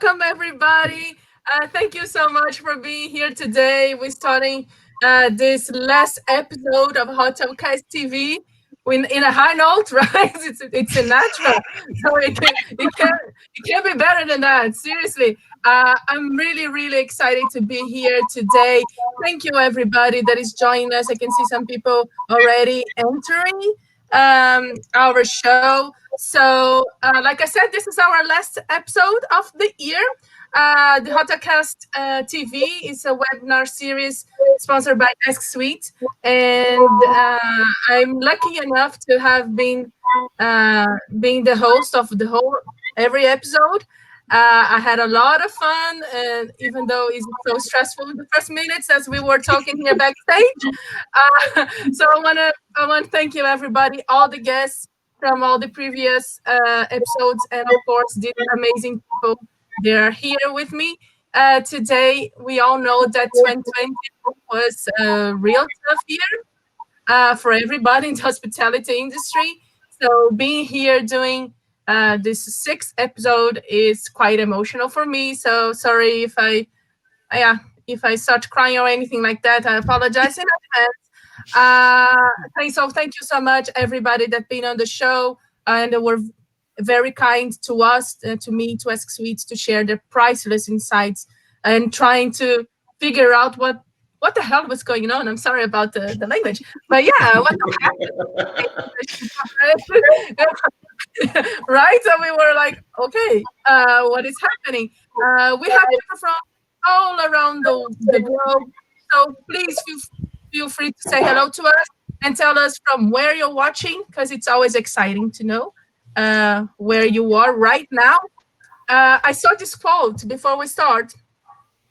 Welcome, everybody. Thank you so much for being here today. We're starting this last episode of Hotel Cast TV in a high note, right? It's a natural, so it can't be better than that. Seriously, I'm really excited to be here today. Thank you, everybody that is joining us. I can see some people already entering our show. So, like I said, this is our last episode of the year. The Hotacast TV is a webinar series sponsored by Ask Suite, and I'm lucky enough to have been being the host of the whole every episode. I had a lot of fun, and even though it's so stressful in the first minutes as we were talking here backstage, so I wanna thank you everybody, all the guests from all the previous episodes, and of course these amazing people. They are here with me today. We all know that 2020 was a real tough year for everybody in the hospitality industry. So being here doing this sixth episode is quite emotional for me. So sorry yeah, if I start crying or anything like that. I apologize in advance. So thank you so much, everybody that been on the show and were very kind to us, to me, to Ask Sweets, to share their priceless insights and trying to figure out what the hell was going on. I'm sorry about the language, but yeah, what right? So we were like, okay, what is happening? We have people from all around the globe. So please feel free to say hello to us and tell us from where you're watching, because it's always exciting to know where you are right now. I saw this quote before we start.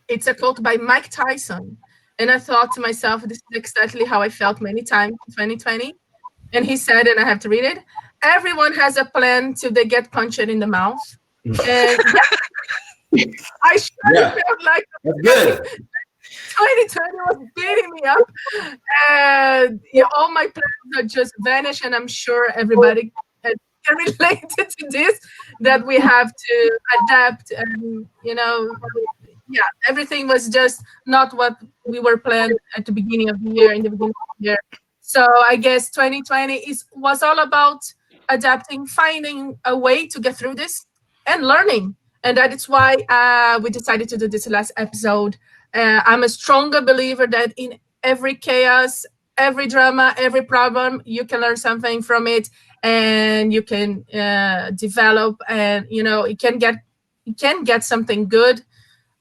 It's a quote by Mike Tyson. And I thought to myself, this is exactly how I felt many times in 2020. And he said, and I have to read it, everyone has a plan till they get punched in the mouth. And yeah, I surely felt like That's good. 2020 was beating me up. And all my plans are just vanished. And I'm sure everybody can relate to this, that we have to adapt. And, yeah, everything was just not what we were planned at the beginning of the year, in the beginning of the year. So I guess 2020 was all about adapting, finding a way to get through this and learning. And that is why we decided to do this last episode. I'm a stronger believer that in every chaos, every drama, every problem, you can learn something from it, and you can develop, and you can get something good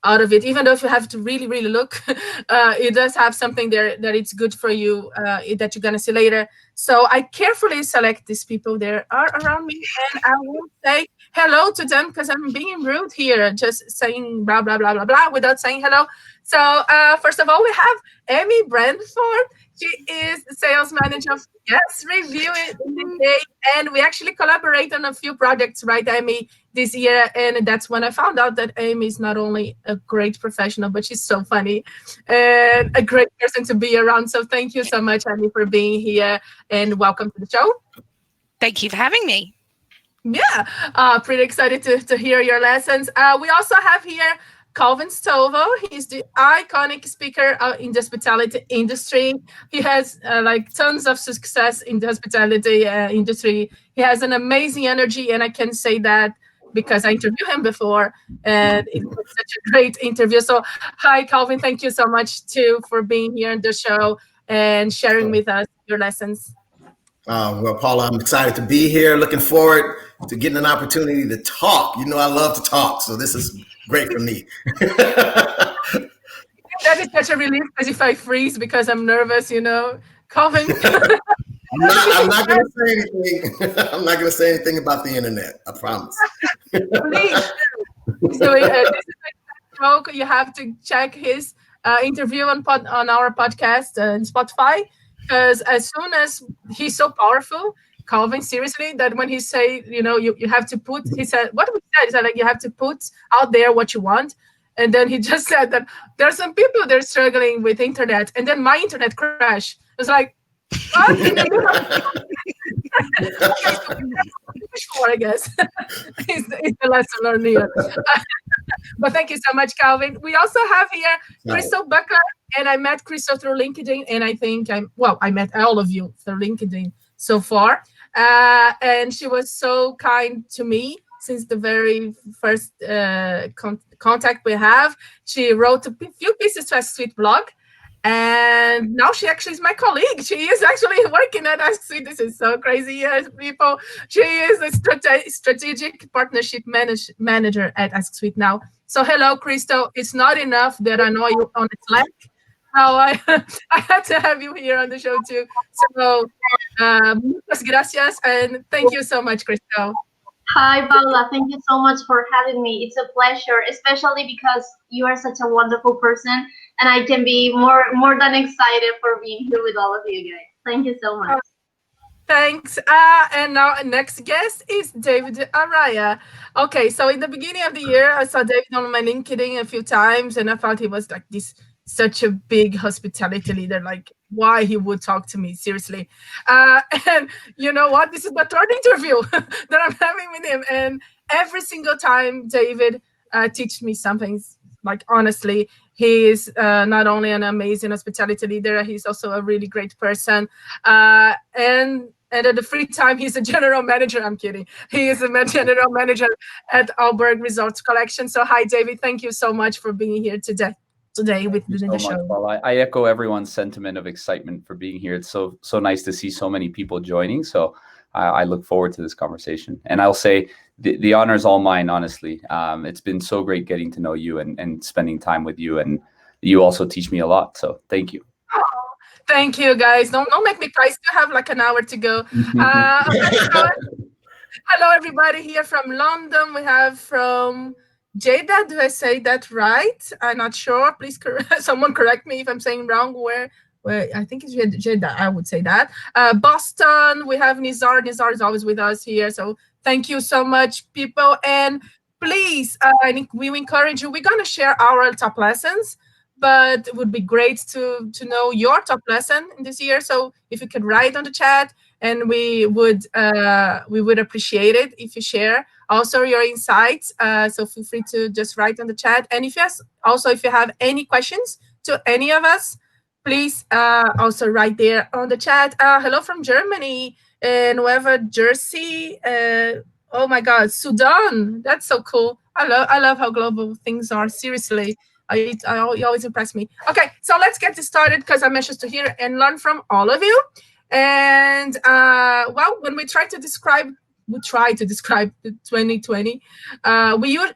out of it, even though if you have to really look, it does have something there that it's good for you, that you're going to see later. So I carefully select these people that are around me, and I will say hello to them, because I'm being rude here, just saying blah blah blah blah blah without saying hello. So first of all, we have Amy Brandford. She is the sales manager of Yes Review It today, and we actually collaborate on a few projects, right, Amy, this year. And that's when I found out that Amy is not only a great professional, but she's so funny and a great person to be around. So thank you so much, Amy, for being here, and welcome to the show. Thank you for having me. Yeah, pretty excited to hear your lessons. We also have here Calvin Stovo. He's the iconic speaker in the hospitality industry. He has like tons of success in the hospitality industry. He has an amazing energy, and I can say that because I interviewed him before, and it was such a great interview. So, hi, Calvin. Thank you so much too for being here on the show and sharing with us your lessons. Well, Paula, I'm excited to be here. Looking forward to getting an opportunity to talk. You know, I love to talk, so this is great for me. That is such a relief, because if I freeze because I'm nervous, Calvin. I'm not going to say anything. I'm not going to say anything about the internet. I promise. Please. So this is a joke. You have to check his interview on our podcast and Spotify, because as soon as he's so powerful, Calvin, seriously, that when he say, you have to put, he said, what we said is that like you have to put out there what you want. And then he just said that there are some people that are struggling with internet, and then my internet crashed. It was like, what? I guess wish for, I guess, is the lesson learned here. But thank you so much, Calvin. We also have here Right. Crystal Buckler, and I met Crystal through LinkedIn, and I think I met all of you through LinkedIn so far. And she was so kind to me since the very first contact we have. She wrote a few pieces to a sweet blog, and now she actually is my colleague. She is actually working at Ask Sweet. This is so crazy, yes, people. She is a strategic partnership manager at Ask Sweet now. So hello, Crystal. It's not enough that I know you on Slack. Now I I had to have you here on the show too. So muchas gracias, and thank you so much, Crystal. Hi, Paula. Thank you so much for having me. It's a pleasure, especially because you are such a wonderful person, and I can be more than excited for being here with all of you guys. Thank you so much. Thanks. And now our next guest is David Araya. Okay, so in the beginning of the year, I saw David on my LinkedIn a few times, and I thought he was like this such a big hospitality leader. Like, why he would talk to me seriously? And you know what? This is the third interview that I'm having with him, and every single time, David teaches me something. Like honestly, he is not only an amazing hospitality leader, he's also a really great person. And at the free time, he's a general manager. I'm kidding. He is a general manager at Alberg Resorts Collection. So, hi, David. Thank you so much for being here today Thank with you the so much, show. Paul. I echo everyone's sentiment of excitement for being here. It's so nice to see so many people joining. So I look forward to this conversation. And I'll say the honor is all mine, honestly. It's been so great getting to know you and spending time with you. And you also teach me a lot. So thank you. Oh, thank you, guys. Don't make me cry. Still have like an hour to go. Okay, so hello, everybody here from London. We have from Jeddah. Do I say that right? I'm not sure. Please, someone correct me if I'm saying wrong. Where I think it's Jeddah. I would say that. Boston. We have Nizar. Nizar is always with us here. So thank you so much, people. And please, I think we encourage you. We're gonna share our top lessons, but it would be great to know your top lesson in this year. So if you could write on the chat, and we would appreciate it if you share also your insights. So feel free to just write on the chat. And if you have any questions to any of us, please also write there on the chat. Hello from Germany and whoever Jersey. Oh my God, Sudan. That's so cool. I love how global things are. Seriously. You always impress me. Okay, so let's get this started because I'm anxious to hear and learn from all of you. And when we try to describe the 2020,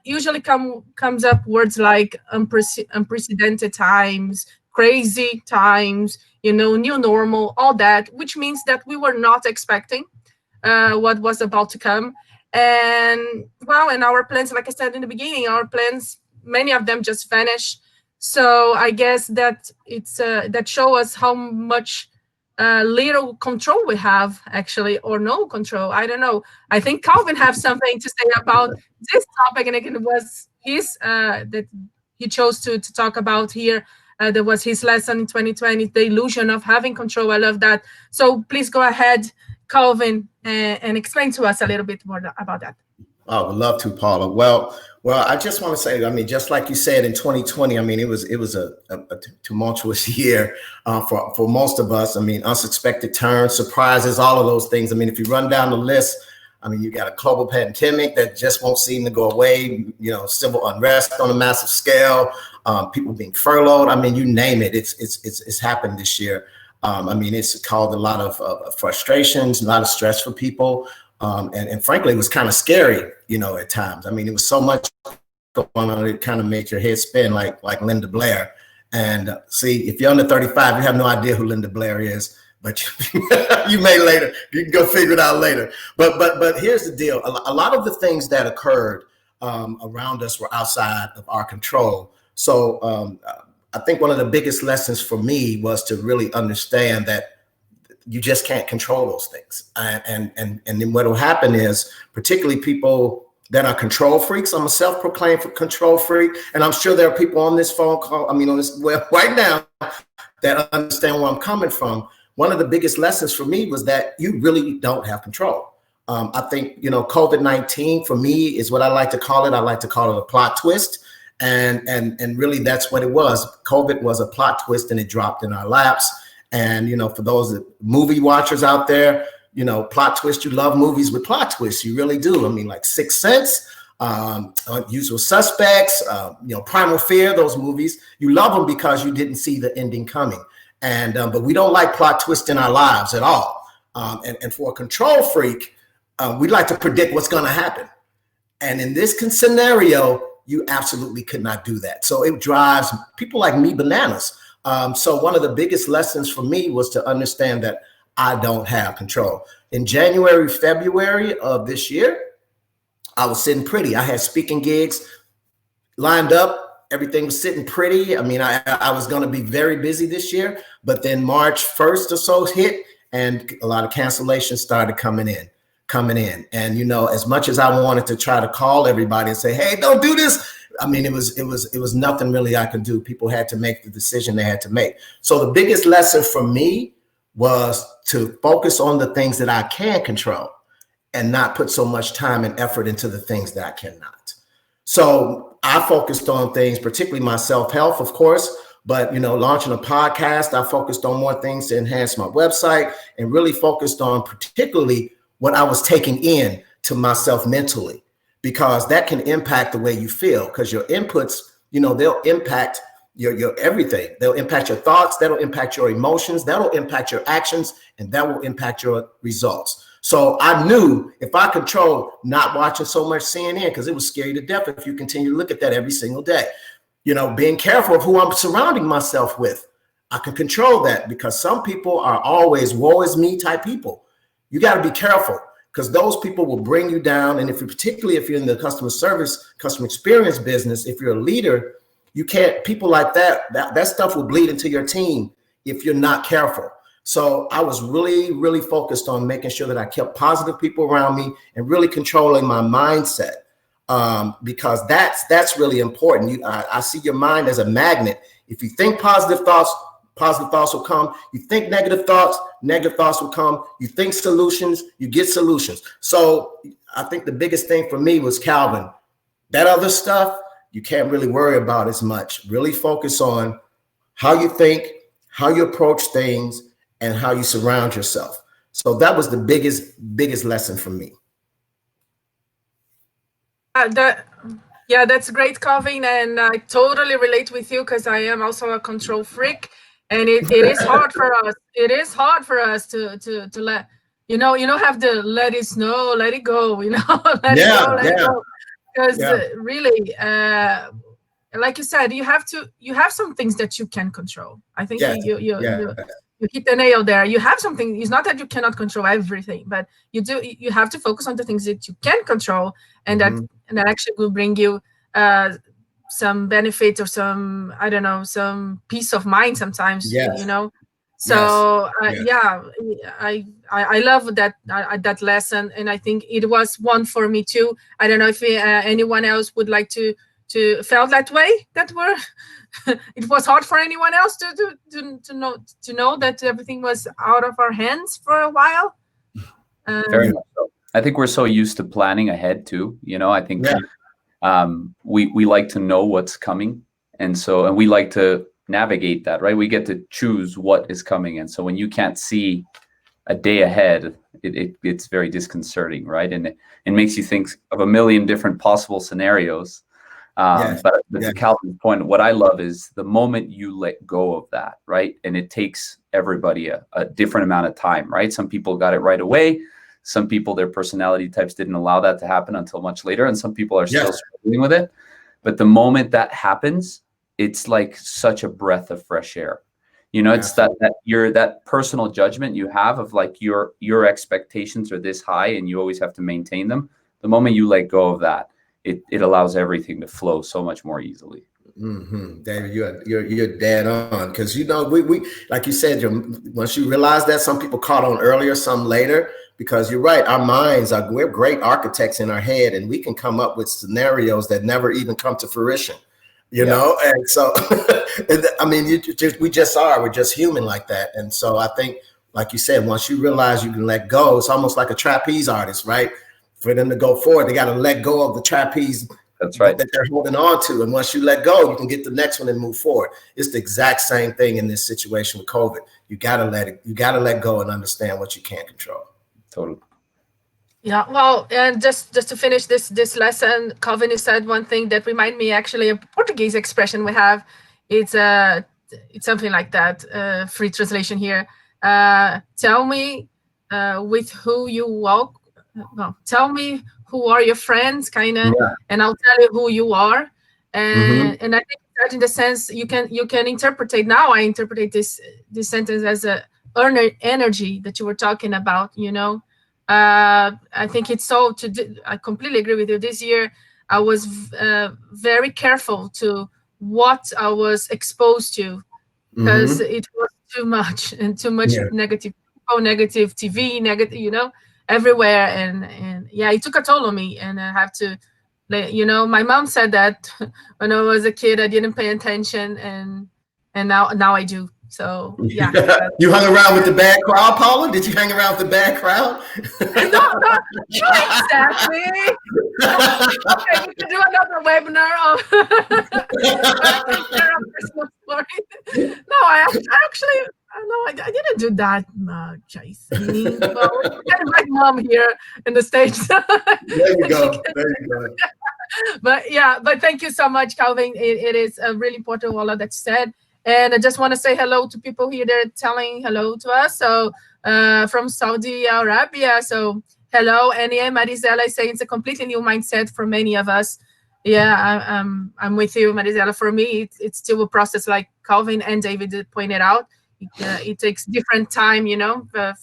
usually comes up words like unprecedented times, crazy times, new normal, all that, which means that we were not expecting what was about to come. And and our plans, like I said in the beginning, our plans, many of them just vanished. So I guess that that show us how much little control we have, actually, or no control. I don't know. I think Calvin have something to say about this topic, and it was his that he chose to talk about here. That was his lesson in 2020, the illusion of having control. I love that. So please go ahead, Calvin, and explain to us a little bit more about that. Oh, would love to, Paula. Well, I just want to say, I mean, just like you said, in 2020, I mean, it was a tumultuous year for most of us. I mean, unexpected turns, surprises, all of those things. I mean, if you run down the list, I mean, you got a global pandemic that just won't seem to go away. Civil unrest on a massive scale, people being furloughed. I mean, you name it. It's happened this year. I mean, it's caused a lot of frustrations, a lot of stress for people. And frankly, it was kind of scary, at times. I mean, it was so much going on, it kind of made your head spin like Linda Blair. And see, if you're under 35, you have no idea who Linda Blair is, but you may later. You can go figure it out later. But here's the deal. A lot of the things that occurred around us were outside of our control. So I think one of the biggest lessons for me was to really understand that you just can't control those things. And then what will happen is, particularly people that are control freaks, I'm a self-proclaimed control freak, and I'm sure there are people on this phone call, on this web right now, that understand where I'm coming from. one of the biggest lessons for me was that you really don't have control. I think, COVID-19 for me is what I like to call it. I like to call it a plot twist. And really that's what it was. COVID was a plot twist, and it dropped in our laps. And, for those movie watchers out there, plot twist, you love movies with plot twists. You really do. I mean, like Sixth Sense, Usual Suspects, Primal Fear, those movies, you love them because you didn't see the ending coming. And, but we don't like plot twists in our lives at all. And for a control freak, we like to predict what's going to happen. And in this scenario, you absolutely could not do that. So it drives people like me bananas. So one of the biggest lessons for me was to understand that I don't have control. In January, February of this year, I was sitting pretty. I had speaking gigs lined up. Everything was sitting pretty. I mean, I was going to be very busy this year, but then March 1st or so hit, and a lot of cancellations started coming in. And, as much as I wanted to try to call everybody and say, hey, don't do this. I mean, it was nothing really I could do. People had to make the decision they had to make. So the biggest lesson for me was to focus on the things that I can control and not put so much time and effort into the things that I cannot. So I focused on things, particularly my self-help, of course, but, launching a podcast, I focused on more things to enhance my website, and really focused on particularly what I was taking in to myself mentally, because that can impact the way you feel, because your inputs, they'll impact your everything. They'll impact your thoughts, that'll impact your emotions, that'll impact your actions, and that will impact your results. So I knew if I controlled not watching so much CNN, because it was scary to death if you continue to look at that every single day, being careful of who I'm surrounding myself with. I can control that, because some people are always woe is me type people. You got to be careful, because those people will bring you down. And particularly if you're in the customer experience business, if you're a leader, people like that stuff will bleed into your team if you're not careful. So I was really, really focused on making sure that I kept positive people around me and really controlling my mindset, because that's really important. I see your mind as a magnet. If you think positive thoughts will come. You think negative thoughts will come. You think solutions, you get solutions. So I think the biggest thing for me was, Calvin, that other stuff you can't really worry about as much. Really focus on how you think, how you approach things, and how you surround yourself. So that was the biggest lesson for me. That's great, Calvin, and I totally relate with you, because I am also a control freak. And it is hard for us. It is hard for us to let, have to let it snow, let it go, let it go. Because really, like you said, you have some things that you can control. I think you hit the nail there. You have something. It's not that you cannot control everything, but you have to focus on the things that you can control, and that actually will bring you some benefit, or some peace of mind sometimes. So I love that lesson, and I think it was one for me too. I don't know if anyone else would like to felt that way, it was hard for anyone else to know that everything was out of our hands for a while. Very much so. I think we're so used to planning ahead too. I think we like to know what's coming, and we like to navigate that, right? We get to choose what is coming, and so when you can't see a day ahead, it's very disconcerting, right? And it makes you think of a million different possible scenarios. But to Calvin's point, what I love is the moment you let go of that, right? And it takes everybody a different amount of time, right? Some people got it right away. Some people, their personality types didn't allow that to happen until much later. And some people are still struggling with it. But the moment that happens, it's like such a breath of fresh air. It's that personal judgment you have of like your expectations are this high and you always have to maintain them. The moment you let go of that, it allows everything to flow so much more easily. Mm-hmm. David, you're dead on, because we like you said, once you realize that, some people caught on earlier, some later, because you're right. Our minds we're great architects in our head, and we can come up with scenarios that never even come to fruition. You know, and so I mean, we're just human like that, and so I think like you said, once you realize you can let go, it's almost like a trapeze artist, right? For them to go forward, they got to let go of the trapeze That's right. that they're holding on to. And once you let go, you can get the next one and move forward. It's the exact same thing in this situation with COVID. You got to let go and understand what you can't control. Totally. Yeah, well, and just to finish this lesson, Calvin, you said one thing that remind me actually a Portuguese expression we have. It's it's something like that. Free translation here. Tell me with who you walk. No, tell me who are your friends, kind of, Yeah. and I'll tell you who you are. Mm-hmm. And I think that in the sense you can interpret it. Now I interpret this sentence as a earner energy that you were talking about. I think it's so I completely agree with you. This year, I was very careful to what I was exposed to because Mm-hmm. it was too much and too much Yeah. negative people, negative TV, negative, everywhere. And yeah, it took a toll on me. And I have to, my mom said that when I was a kid, I didn't pay attention, and now I do. So yeah, You hung around with the bad crowd, Paula? Did you hang around with the bad crowd? not exactly. Okay, we can do another webinar on share a personal story. No, I actually, no, I didn't do that much. I think. Well, we can invite mom here in the stage. There you She go. can, There you go. but yeah, but thank you so much, Calvin. It is really important, all of that you said. And I just want to say hello to people here that are telling hello to us. So from Saudi Arabia. So hello, and yeah, Marizella is saying it's a completely new mindset for many of us. Yeah, I'm with you, Marizella. For me, it's still a process, like Calvin and David pointed out. It takes different time,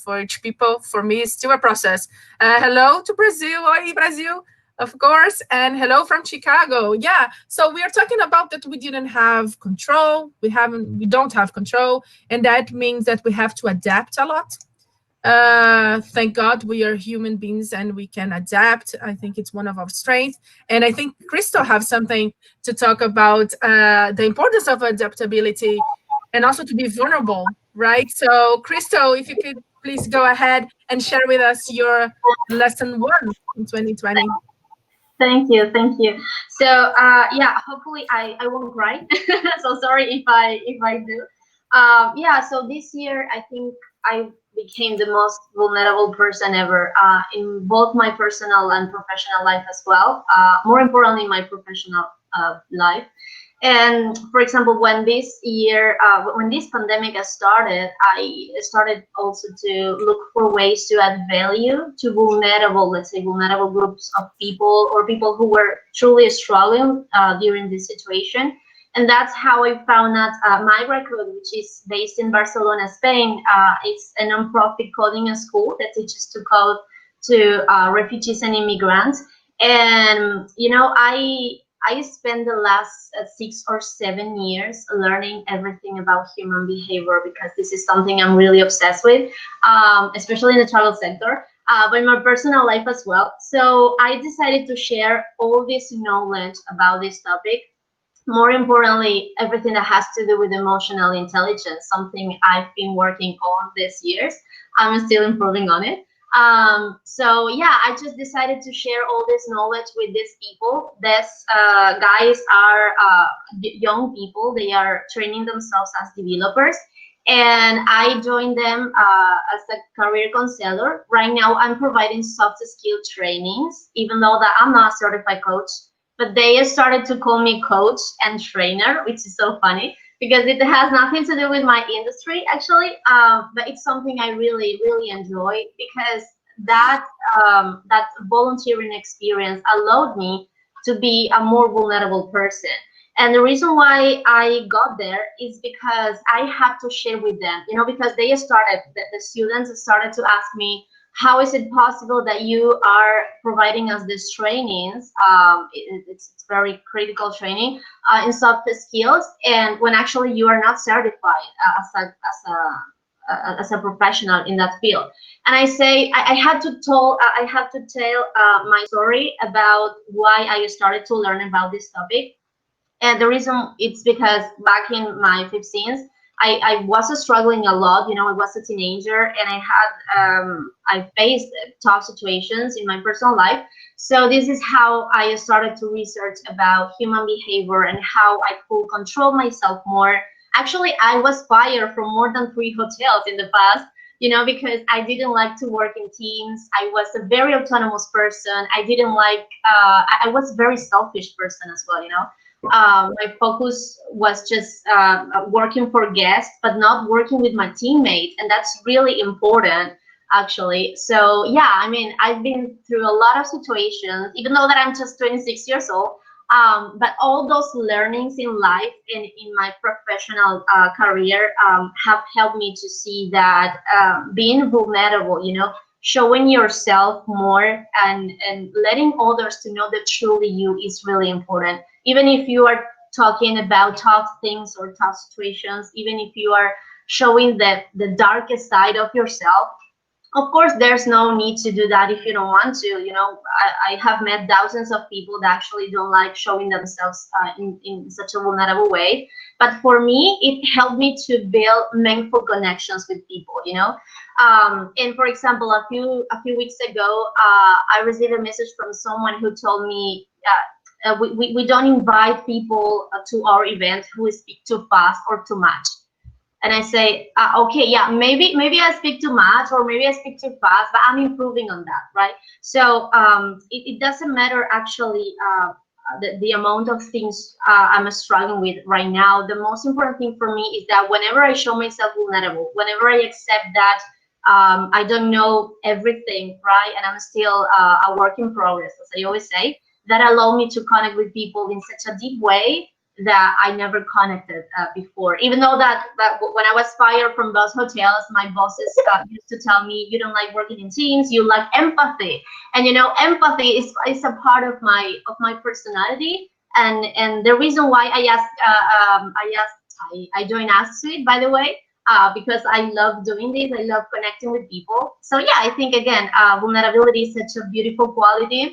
for each people. For me, it's still a process. Hello to Brazil. Oi, Brazil, of course, and hello from Chicago. Yeah, so we are talking about that we didn't have control. We don't have control, and that means that we have to adapt a lot. Thank God we are human beings and we can adapt. I think it's one of our strengths. And I think Crystal have something to talk about the importance of adaptability and also to be vulnerable, right? So, Crystal, if you could please go ahead and share with us your lesson one in 2020. Thank you, thank you. So yeah, hopefully I won't cry. So sorry if I do. Yeah, so this year I think I became the most vulnerable person ever in both my personal and professional life as well. More importantly, my professional life. And for example, when this pandemic has started, I started also to look for ways to add value to vulnerable, let's say, vulnerable groups of people or people who were truly struggling during this situation. And that's how I found out Migrate Code, which is based in Barcelona, Spain. It's a nonprofit coding school that teaches to code to refugees and immigrants. And I spent the last 6 or 7 years learning everything about human behavior because this is something I'm really obsessed with, especially in the travel sector, but in my personal life as well. So I decided to share all this knowledge about this topic. More importantly, everything that has to do with emotional intelligence, something I've been working on these years. I'm still improving on it. So yeah, I just decided to share all this knowledge with these people. These guys are young people. They are training themselves as developers, and I joined them as a career counselor. Right now, I'm providing soft skill trainings, even though that I'm not a certified coach. But they started to call me coach and trainer, which is so funny because it has nothing to do with my industry actually, but it's something I really really enjoy because that volunteering experience allowed me to be a more vulnerable person. And the reason why I got there is because I had to share with them, because the students started to ask me, how is it possible that you are providing us these trainings? It's very critical training in soft skills, and when actually you are not certified as a professional in that field. And I say I had to tell my story about why I started to learn about this topic. And the reason it's because back in my 15s, I was struggling a lot. I was a teenager, and I faced tough situations in my personal life. So this is how I started to research about human behavior and how I could control myself more. Actually, I was fired from more than 3 hotels in the past, because I didn't like to work in teams. I was a very autonomous person. I didn't like, I was a very selfish person as well, my focus was just working for guests, but not working with my teammates. And that's really important, actually. So, yeah, I mean, I've been through a lot of situations, even though that I'm just 26 years old. But all those learnings in life and in my professional career have helped me to see that being vulnerable, showing yourself more and letting others to know that truly you is really important. Even if you are talking about tough things or tough situations, even if you are showing the darkest side of yourself, of course, there's no need to do that if you don't want to. I have met thousands of people that actually don't like showing themselves in such a vulnerable way. But for me, it helped me to build meaningful connections with people. And for example, a few weeks ago, I received a message from someone who told me, we don't invite people to our event who speak too fast or too much. And I say, okay, yeah, maybe I speak too much or maybe I speak too fast, but I'm improving on that, right? So it doesn't matter actually the amount of things I'm struggling with right now. The most important thing for me is that whenever I show myself vulnerable, whenever I accept that I don't know everything, right, and I'm still a work in progress, as I always say, that allow me to connect with people in such a deep way that I never connected before. Even though that when I was fired from those hotels, my bosses used to tell me, you don't like working in teams, you like empathy. And empathy is a part of my personality. And the reason why I joined Ask Suite, by the way, because I love doing this. I love connecting with people. So yeah, I think again, vulnerability is such a beautiful quality.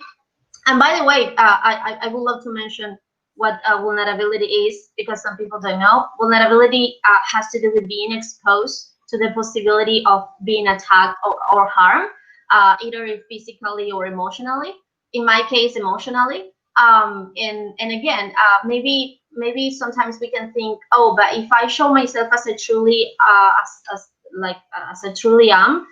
And by the way, I would love to mention what vulnerability is, because some people don't know. Vulnerability has to do with being exposed to the possibility of being attacked or harmed, either physically or emotionally. In my case, emotionally. And again, maybe sometimes we can think, oh, but if I show myself as I truly as I truly am,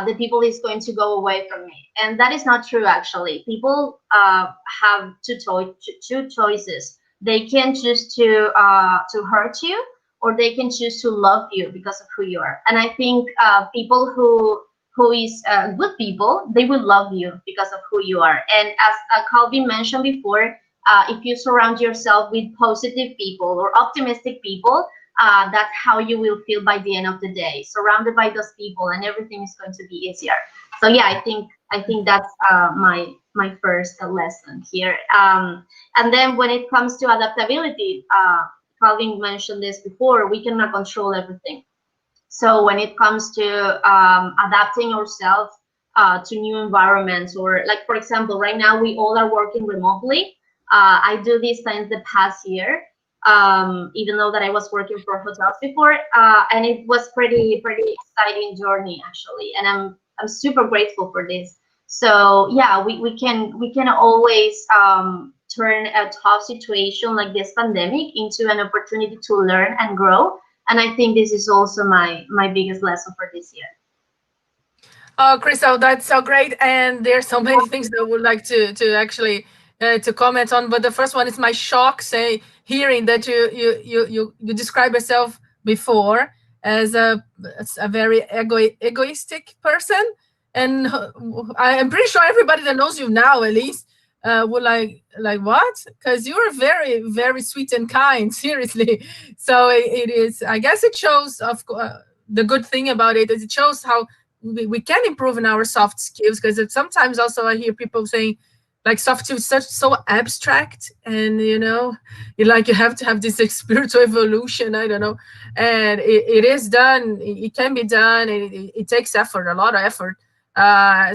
the people is going to go away from me, and that is not true. Actually, people have two choices. They can choose to hurt you, or they can choose to love you because of who you are. And I think people who is good people, they will love you because of who you are. And as Calvin mentioned before, if you surround yourself with positive people or optimistic people, that's how you will feel by the end of the day, surrounded by those people, and everything is going to be easier. So yeah, I think that's my first lesson here. And then when it comes to adaptability, Calvin mentioned this before, we cannot control everything. So when it comes to adapting ourselves to new environments, or like for example, right now we all are working remotely. I do this since the past year, even though that I was working for hotels before, and it was pretty exciting journey actually, and I'm super grateful for this. So yeah, we can always turn a tough situation like this pandemic into an opportunity to learn and grow. And I think this is also my biggest lesson for this year. Oh, Crystal, that's so great. And there's so many things that I would like to actually to comment on. But the first one is my shock, say, hearing that you describe yourself before as a very egoistic person. And I am pretty sure everybody that knows you now, at least, would like what? Because you're very, very sweet and kind, seriously. So it is, I guess it shows, the good thing about it is it shows how we can improve in our soft skills, because sometimes also I hear people saying like soft skills such so abstract, and you like you have to have this spiritual evolution, I don't know. And it is done, it can be done, and it takes effort, a lot of effort.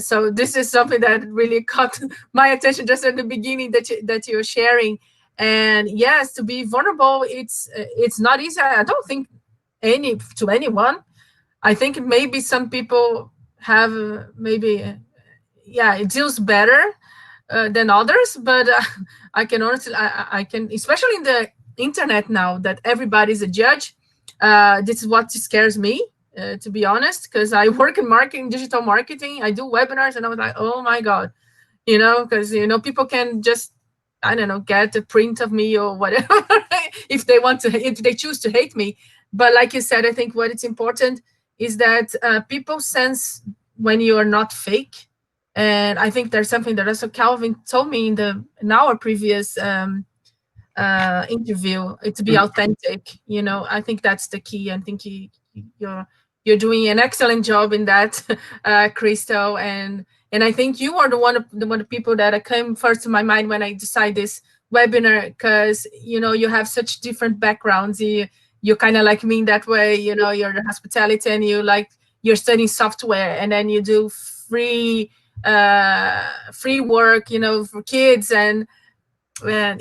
So this is something that really caught my attention just at the beginning, that you're sharing. And yes, to be vulnerable, it's not easy. I don't think anyone. I think maybe some people have maybe yeah, it deals better than others, but I can honestly, I can, especially in the internet now that everybody's a judge. This is what scares me, to be honest, because I work in marketing, digital marketing. I do webinars, and I was like, oh my god, because people can just, I don't know, get a print of me or whatever if they want to, if they choose to hate me. But like you said, I think what is important is that people sense when you are not fake. And I think there's something that also Calvin told me in our previous interview, to be authentic. I think that's the key. I think you're you're doing an excellent job in that, Crystal. And I think you are the one of the people that came first to my mind when I decided this webinar, because you have such different backgrounds. You're kind of like me in that way. You're the hospitality, and you're studying software, and then you do free work, for kids. And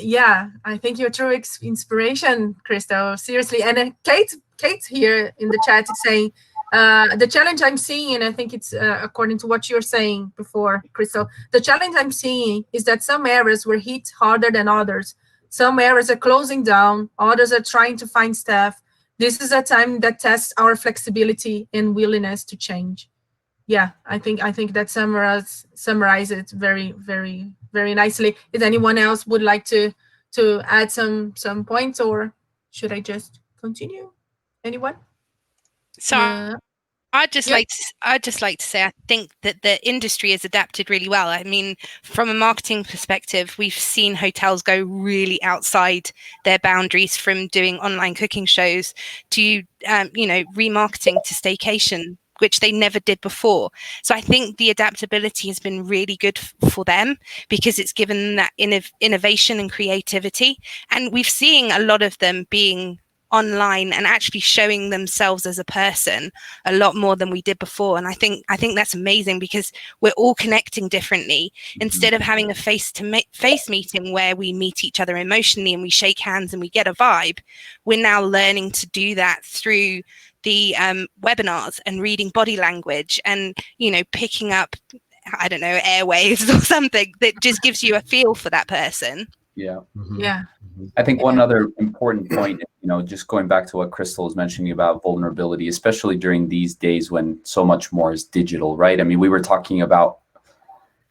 yeah, I think you're true inspiration, Crystal. Seriously. And then Kate here in the chat is saying, the challenge I'm seeing, and I think it's according to what you were saying before, Crystal, the challenge I'm seeing is that some areas were hit harder than others. Some areas are closing down, others are trying to find staff. This is a time that tests our flexibility and willingness to change. Yeah, I think that summarize it very, very, very nicely. If anyone else would like to add some points, or should I just continue? Anyone? So Yeah. I'd just like to say I think that the industry has adapted really well. I mean, from a marketing perspective, we've seen hotels go really outside their boundaries, from doing online cooking shows to remarketing to staycation, which they never did before. So I think the adaptability has been really good for them, because it's given them that innovation and creativity. And we've seen a lot of them being online and actually showing themselves as a person a lot more than we did before. And I think that's amazing, because we're all connecting differently. Instead of having a face meeting where we meet each other emotionally and we shake hands and we get a vibe, we're now learning to do that through the webinars and reading body language and picking up, I don't know, airwaves or something that just gives you a feel for that person. Yeah. Yeah. I think one other important point, just going back to what Crystal was mentioning about vulnerability, especially during these days when so much more is digital, right? I mean, we were talking about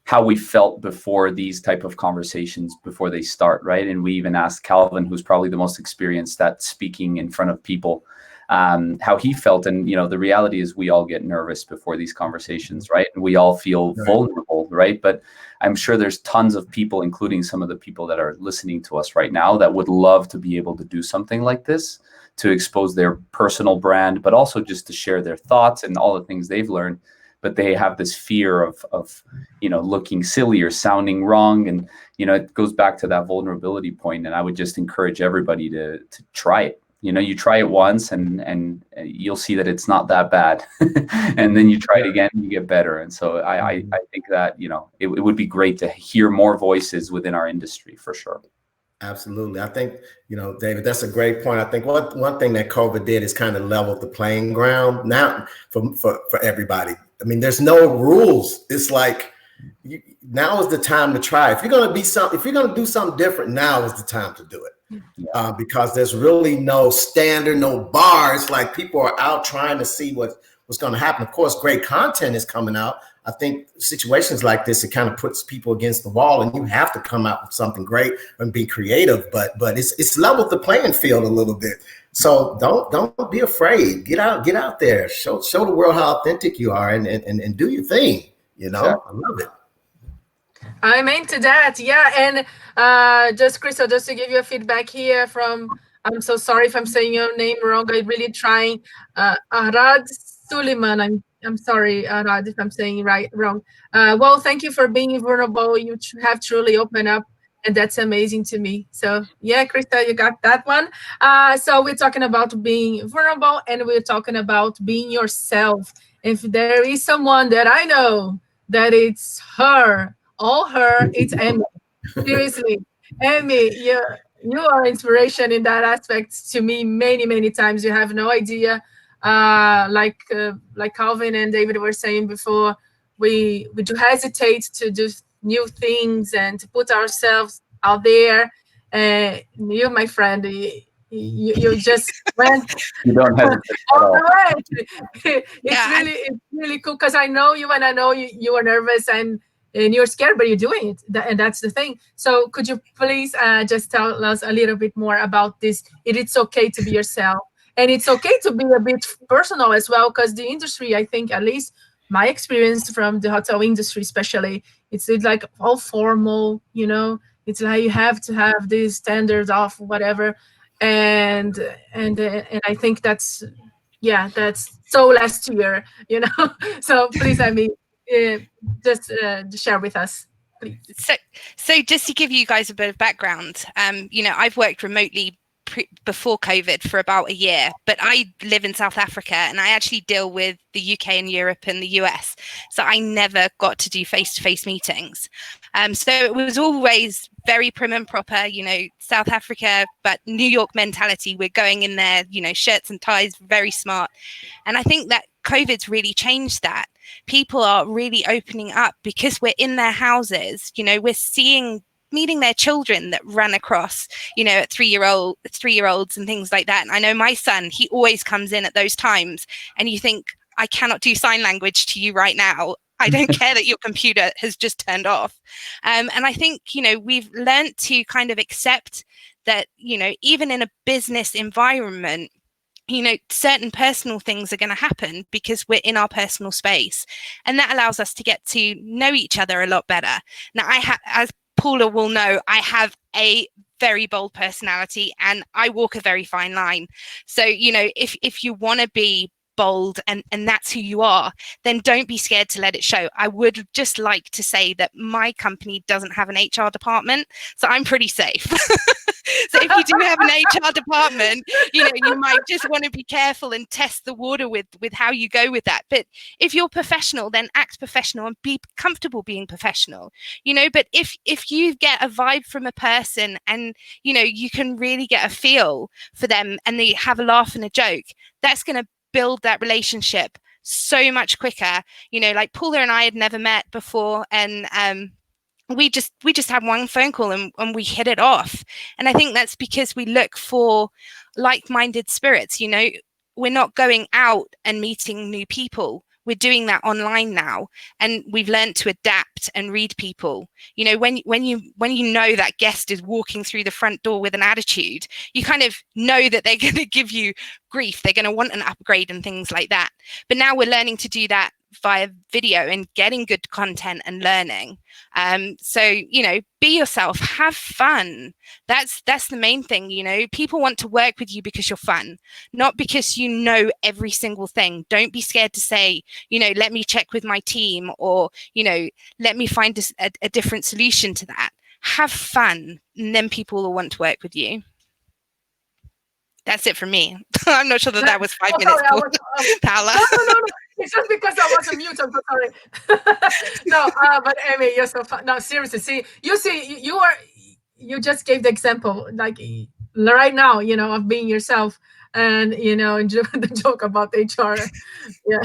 how we felt before these type of conversations, before they start, right? And we even asked Calvin, who's probably the most experienced at speaking in front of people, how he felt. And, the reality is we all get nervous before these conversations, right? And we all feel vulnerable, right? But I'm sure there's tons of people, including some of the people that are listening to us right now, that would love to be able to do something like this, to expose their personal brand, but also just to share their thoughts and all the things they've learned. But they have this fear of looking silly or sounding wrong. And, it goes back to that vulnerability point. And I would just encourage everybody to try it. You try it once and you'll see that it's not that bad. And then you try it again and you get better. And so I think that, it would be great to hear more voices within our industry, for sure. Absolutely. I think, David, that's a great point. I think one thing that COVID did is kind of leveled the playing ground now for everybody. I mean, there's no rules. It's like, now is the time to try. If you're going to do something different, now is the time to do it. Because there's really no standard, no bar. It's like people are out trying to see what's going to happen. Of course, great content is coming out. I think situations like this, it kind of puts people against the wall, and you have to come out with something great and be creative. But it's leveled the playing field a little bit. So don't be afraid. Get out there. Show the world how authentic you are, and do your thing. Exactly. I love it. I'm into that. Yeah. And just Crystal, just to give you a feedback here from, I'm so sorry if I'm saying your name wrong. I'm really trying. Arad Suleiman. I'm sorry, Arad, if I'm saying wrong. Well, thank you for being vulnerable. You have truly opened up, and that's amazing to me. So yeah, Crystal, you got that one. So we're talking about being vulnerable, and we're talking about being yourself. If there is someone that I know that it's her, all her, it's Emmy. Seriously, Emmy, you are inspiration in that aspect to me many times. You have no idea. Like Calvin and David were saying before, we do hesitate to do new things and to put ourselves out there. You, my friend, you just went You don't hesitate at all all. the way. Yeah, It's really cool because I know you and I know you are nervous and you're scared, but you're doing it. And that's the thing. So could you please just tell us a little bit more about this? It's okay to be yourself, and it's okay to be a bit personal as well, because the industry, I think, at least my experience from the hotel industry, especially, it's like all formal, you know. It's like you have to have these standards of whatever, and and I think that's, yeah, that's so last year, you know. So please, I mean, uh, just share with us, please. so so just to give you guys a bit of background, I've worked remotely before COVID for about a year, but I live in South Africa and I actually deal with the UK and Europe and the US. So I never got to do face-to-face meetings. So it was always very prim and proper, South Africa, but New York mentality. We're going in there, shirts and ties, very smart. And I think that COVID's really changed that. People are really opening up because we're in their houses, we're meeting their children that run across, at three-year-olds and things like that. And I know my son, he always comes in at those times and you think, I cannot do sign language to you right now. I don't care that your computer has just turned off. And I think, we've learned to kind of accept that, even in a business environment, certain personal things are going to happen because we're in our personal space. And that allows us to get to know each other a lot better. Now, as Paula will know, I have a very bold personality and I walk a very fine line. So, if you want to be bold and that's who you are, then don't be scared to let it show. I would just like to say that my company doesn't have an HR department, so I'm pretty safe. So if you do have an HR department, you might just want to be careful and test the water with how you go with that. But if you're professional, then act professional and be comfortable being professional, but if you get a vibe from a person and you can really get a feel for them and they have a laugh and a joke, that's going to build that relationship so much quicker. Like Paula and I had never met before, and we just had one phone call and we hit it off. And I think that's because we look for like-minded spirits. We're not going out and meeting new people. We're doing that online now, and we've learned to adapt and read people. When you know that guest is walking through the front door with an attitude, you kind of know that they're going to give you grief. They're going to want an upgrade and things like that. But now we're learning to do that via video and getting good content and learning. So be yourself, have fun. That's the main thing. People want to work with you because you're fun, not because you know every single thing. Don't be scared to say, let me check with my team, or let me find a different solution to that. Have fun, and then people will want to work with you. That's it for me. I'm not sure that was 5 minutes. Paula. No. It's just because I was on mute. I'm so sorry. No, but Amy, you're so fun. No, seriously. See, you just gave the example, like right now, of being yourself, and the joke about HR. Yeah,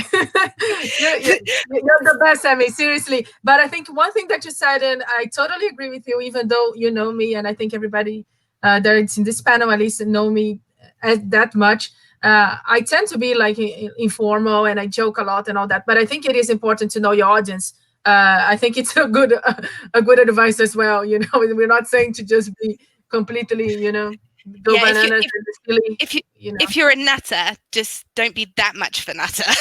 you're the best, Amy. Seriously. But I think one thing that you said, and I totally agree with you, even though you know me, and I think everybody that's in this panel at least know me that much. I tend to be like informal and I joke a lot and all that, but I think it is important to know your audience. I think it's a good advice as well. We're not saying to just be completely, go bananas and silly. If you're a nutter, just don't be that much of a nutter.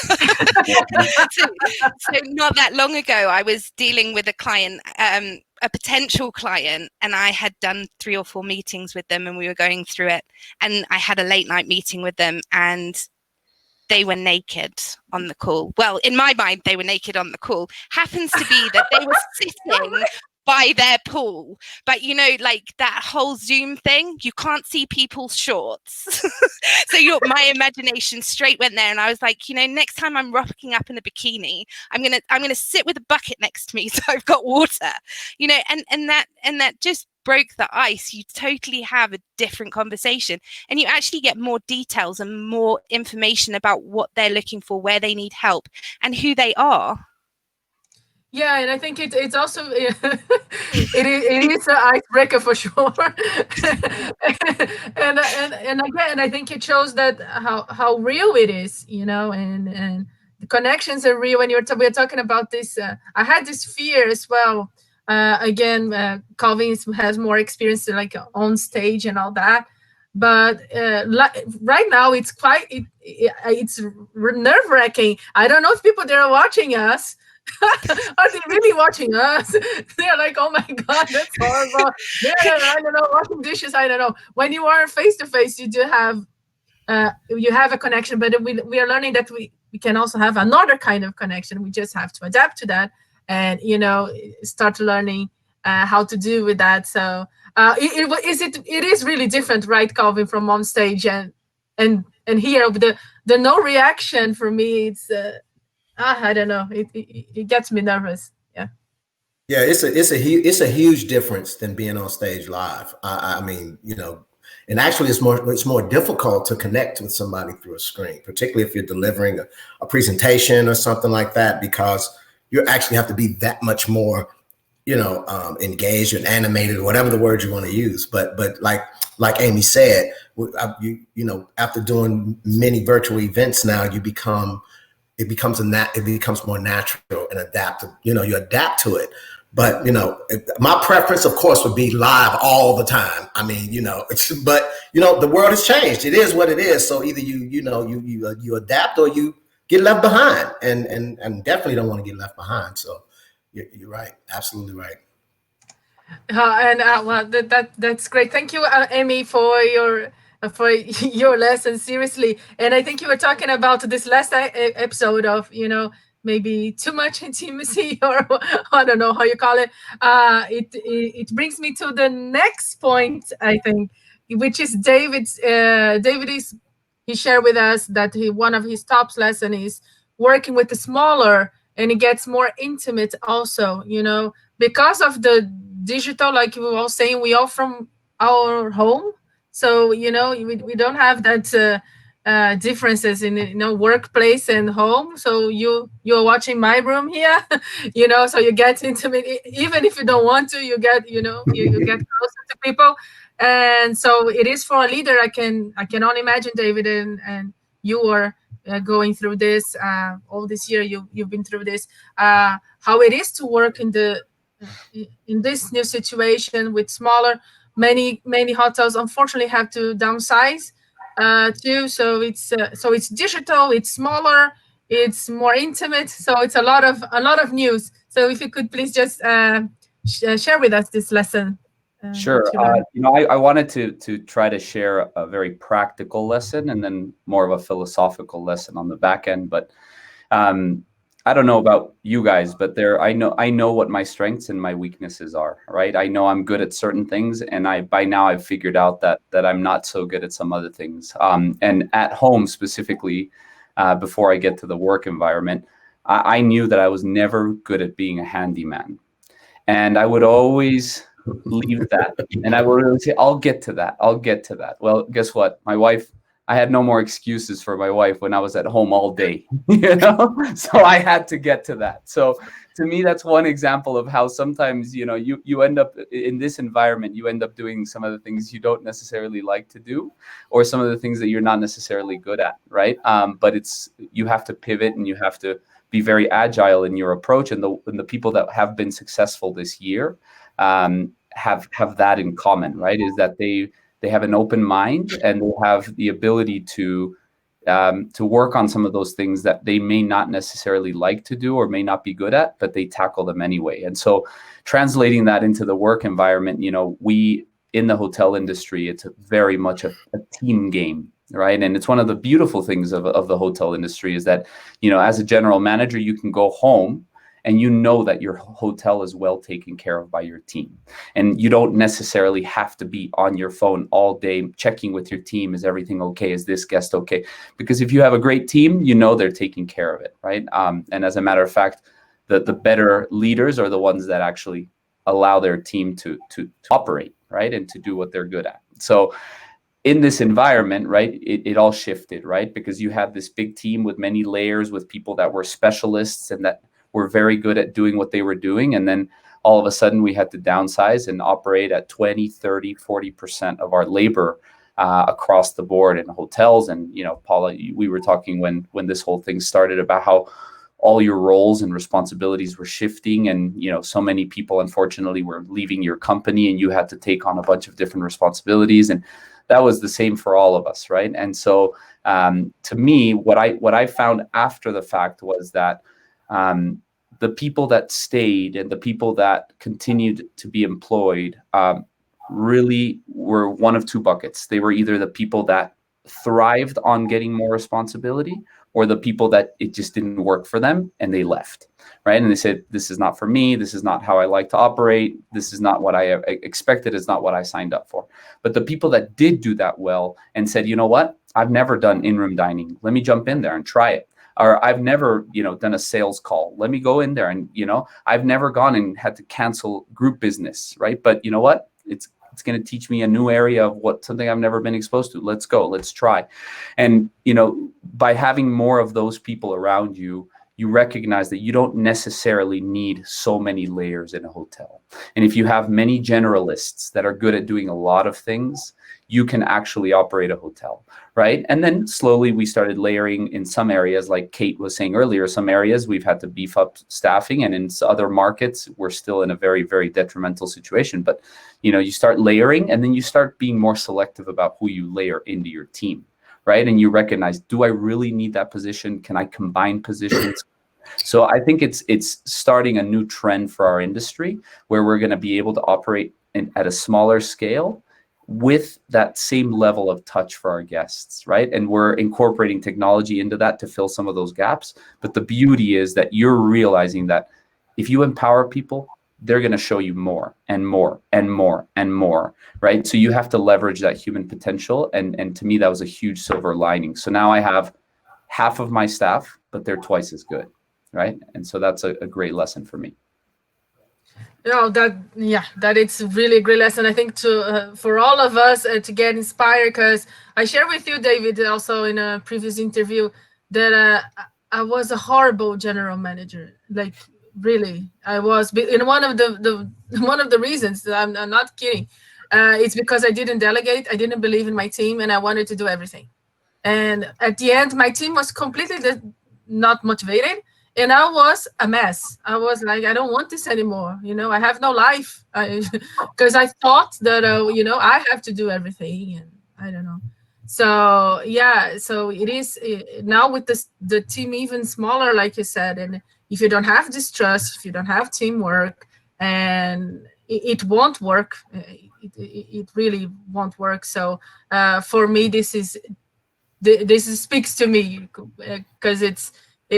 so not that long ago, I was dealing with a client, a potential client, and I had done 3 or 4 meetings with them and we were going through it, and I had a late night meeting with them and they were naked on the call. Well, in my mind, they were naked on the call. Happens to be that they were sitting by their pool, but like that whole Zoom thing, you can't see people's shorts. So my imagination straight went there, and I was like, next time I'm rocking up in a bikini, I'm gonna sit with a bucket next to me so I've got water, and that just broke the ice, you totally have a different conversation, and you actually get more details and more information about what they're looking for, where they need help, and who they are. Yeah, and I think it's also it is an icebreaker for sure. And again, I think it shows that how real it is, and the connections are real. When we're talking about this, I had this fear as well. Again, Calvin has more experience like on stage and all that, but right now it's quite it's nerve wracking. I don't know if people there are watching us. Are they really watching us? They're like, oh my God, that's horrible. They're, I don't know, washing dishes. I don't know. When you are face to face, you have a connection, but we are learning that we can also have another kind of connection. We just have to adapt to that and, start learning how to do with that. So it is really different, right, Calvin, from on stage and here the no reaction for me. It's I don't know. It gets me nervous. Yeah. Yeah, it's a huge difference than being on stage live. I mean, and actually it's more difficult to connect with somebody through a screen, particularly if you're delivering a presentation or something like that, because you actually have to be that much more, engaged and animated, or whatever the word you want to use. But like Amy said, after doing many virtual events now, it becomes more natural and adaptive. You adapt to it. But my preference, of course, would be live all the time. I mean, but the world has changed. It is what it is. So either you adapt or you get left behind, and definitely don't want to get left behind. So you're right, absolutely right. And well, that's great. Thank you, Amy, for your lesson. Seriously, and I think you were talking about this last episode of maybe too much intimacy, or I don't know how you call it. It brings me to the next point, I think, which is David's. He shared with us that one of his top lesson is working with the smaller, and it gets more intimate also. Because of the digital, like we were all saying, we all from our home, so we don't have that differences in workplace and home. So you're watching my room here, so you get intimate, even if you don't want to. You get you get closer to people. And so it is for a leader. I can only imagine, David, and you are going through this all this year. You've been through this, how it is to work in this new situation with smaller. Many hotels unfortunately have to downsize too. So it's digital, it's smaller, it's more intimate. So it's a lot of news. So if you could please just share with us this lesson. Sure. That you learned. I wanted to try to share a very practical lesson and then more of a philosophical lesson on the back end. But I don't know about you guys, but I know what my strengths and my weaknesses are, right? I know I'm good at certain things, and by now I've figured out that I'm not so good at some other things. And at home specifically, before I get to the work environment, I knew that I was never good at being a handyman, and I would always leave that, and I would really say, I'll get to that. I'll get to that. Well, guess what? I had no more excuses for my wife when I was at home all day, so I had to get to that. So to me, that's one example of how sometimes, you end up in this environment, you end up doing some of the things you don't necessarily like to do, or some of the things that you're not necessarily good at, right? But you have to pivot, and you have to be very agile in your approach. And the people that have been successful this year have that in common, right? Is that they have an open mind, and they have the ability to work on some of those things that they may not necessarily like to do or may not be good at, but they tackle them anyway. And so translating that into the work environment, we in the hotel industry, it's very much a team game, right? And it's one of the beautiful things of the hotel industry is that, as a general manager, you can go home and that your hotel is well taken care of by your team. And you don't necessarily have to be on your phone all day checking with your team. Is everything okay? Is this guest okay? Because if you have a great team, they're taking care of it, right? And as a matter of fact, the better leaders are the ones that actually allow their team to operate, right, and to do what they're good at. So in this environment, right, it all shifted, right, because you had this big team with many layers, with people that were specialists and that were very good at doing what they were doing. And then all of a sudden we had to downsize and operate at 20, 30, 40% of our labor across the board in hotels. And, you know, Paula, we were talking when this whole thing started about how all your roles and responsibilities were shifting, and, you know, so many people unfortunately were leaving your company and you had to take on a bunch of different responsibilities. And that was the same for all of us, right? And so to me, what I found after the fact was that the people that stayed and the people that continued to be employed really were one of two buckets. They were either the people that thrived on getting more responsibility, or the people that it just didn't work for them and they left, right? And they said, this is not for me. This is not how I like to operate. This is not what I expected. It's not what I signed up for. But the people that did do that well and said, you know what, I've never done in-room dining. Let me jump in there and try it. Or I've never, you know, done a sales call. Let me go in there. And, you know, I've never gone and had to cancel group business, right? But you know what? It's going to teach me a new area of something I've never been exposed to. Let's go. Let's try. And, you know, by having more of those people around you, you recognize that you don't necessarily need so many layers in a hotel. And if you have many generalists that are good at doing a lot of things, you can actually operate a hotel, right? And then slowly we started layering in some areas, like Kate was saying earlier, some areas we've had to beef up staffing, and in other markets, we're still in a very, very detrimental situation. But, you know, you start layering, and then you start being more selective about who you layer into your team, right? And you recognize, do I really need that position? Can I combine positions? So I think it's starting a new trend for our industry, where we're going to be able to operate at a smaller scale with that same level of touch for our guests, right? And we're incorporating technology into that to fill some of those gaps. But the beauty is that you're realizing that if you empower people, they're going to show you more and more and more and more, right? So you have to leverage that human potential. And to me, that was a huge silver lining. So now I have half of my staff, but they're twice as good, right? And so that's a great lesson for me. That it's really a great lesson, I think, to for all of us to get inspired, because I shared with you, David, also in a previous interview, that I was a horrible general manager. Like, really, I was. In one of the reasons that I'm not kidding, it's because I didn't delegate. I didn't believe in my team, and I wanted to do everything. And at the end, my team was completely not motivated, and I was a mess. I was like, I don't want this anymore. You know, I have no life, because I thought that you know, I have to do everything, and I don't know. So yeah, so it is now with the team even smaller, like you said, and if you don't have this trust, if you don't have teamwork, and it won't work. It really won't work. So for me, this speaks to me, because it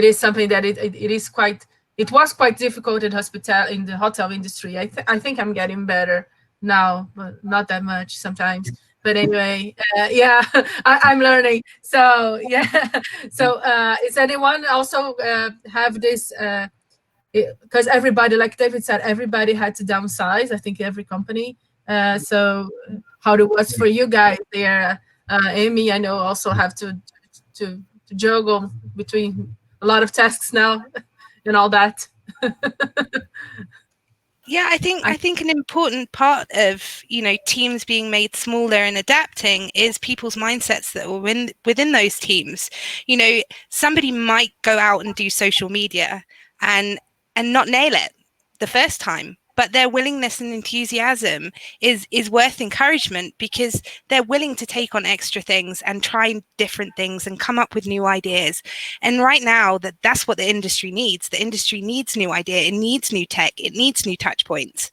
is something that it was quite difficult in the hotel industry. I think I'm getting better now, but not that much sometimes. But anyway, yeah, I'm learning. So yeah, so is anyone also have this? Because everybody, like David said, everybody had to downsize. I think every company. So how it was for you guys there? Amy, I know, also have to juggle between a lot of tasks now and all that. Yeah, I think an important part of, you know, teams being made smaller and adapting is people's mindsets that were within those teams. You know, somebody might go out and do social media and not nail it the first time, but their willingness and enthusiasm is worth encouragement, because they're willing to take on extra things and try different things and come up with new ideas. And right now, that's what the industry needs. The industry needs new idea. It needs new tech. It needs new touch points.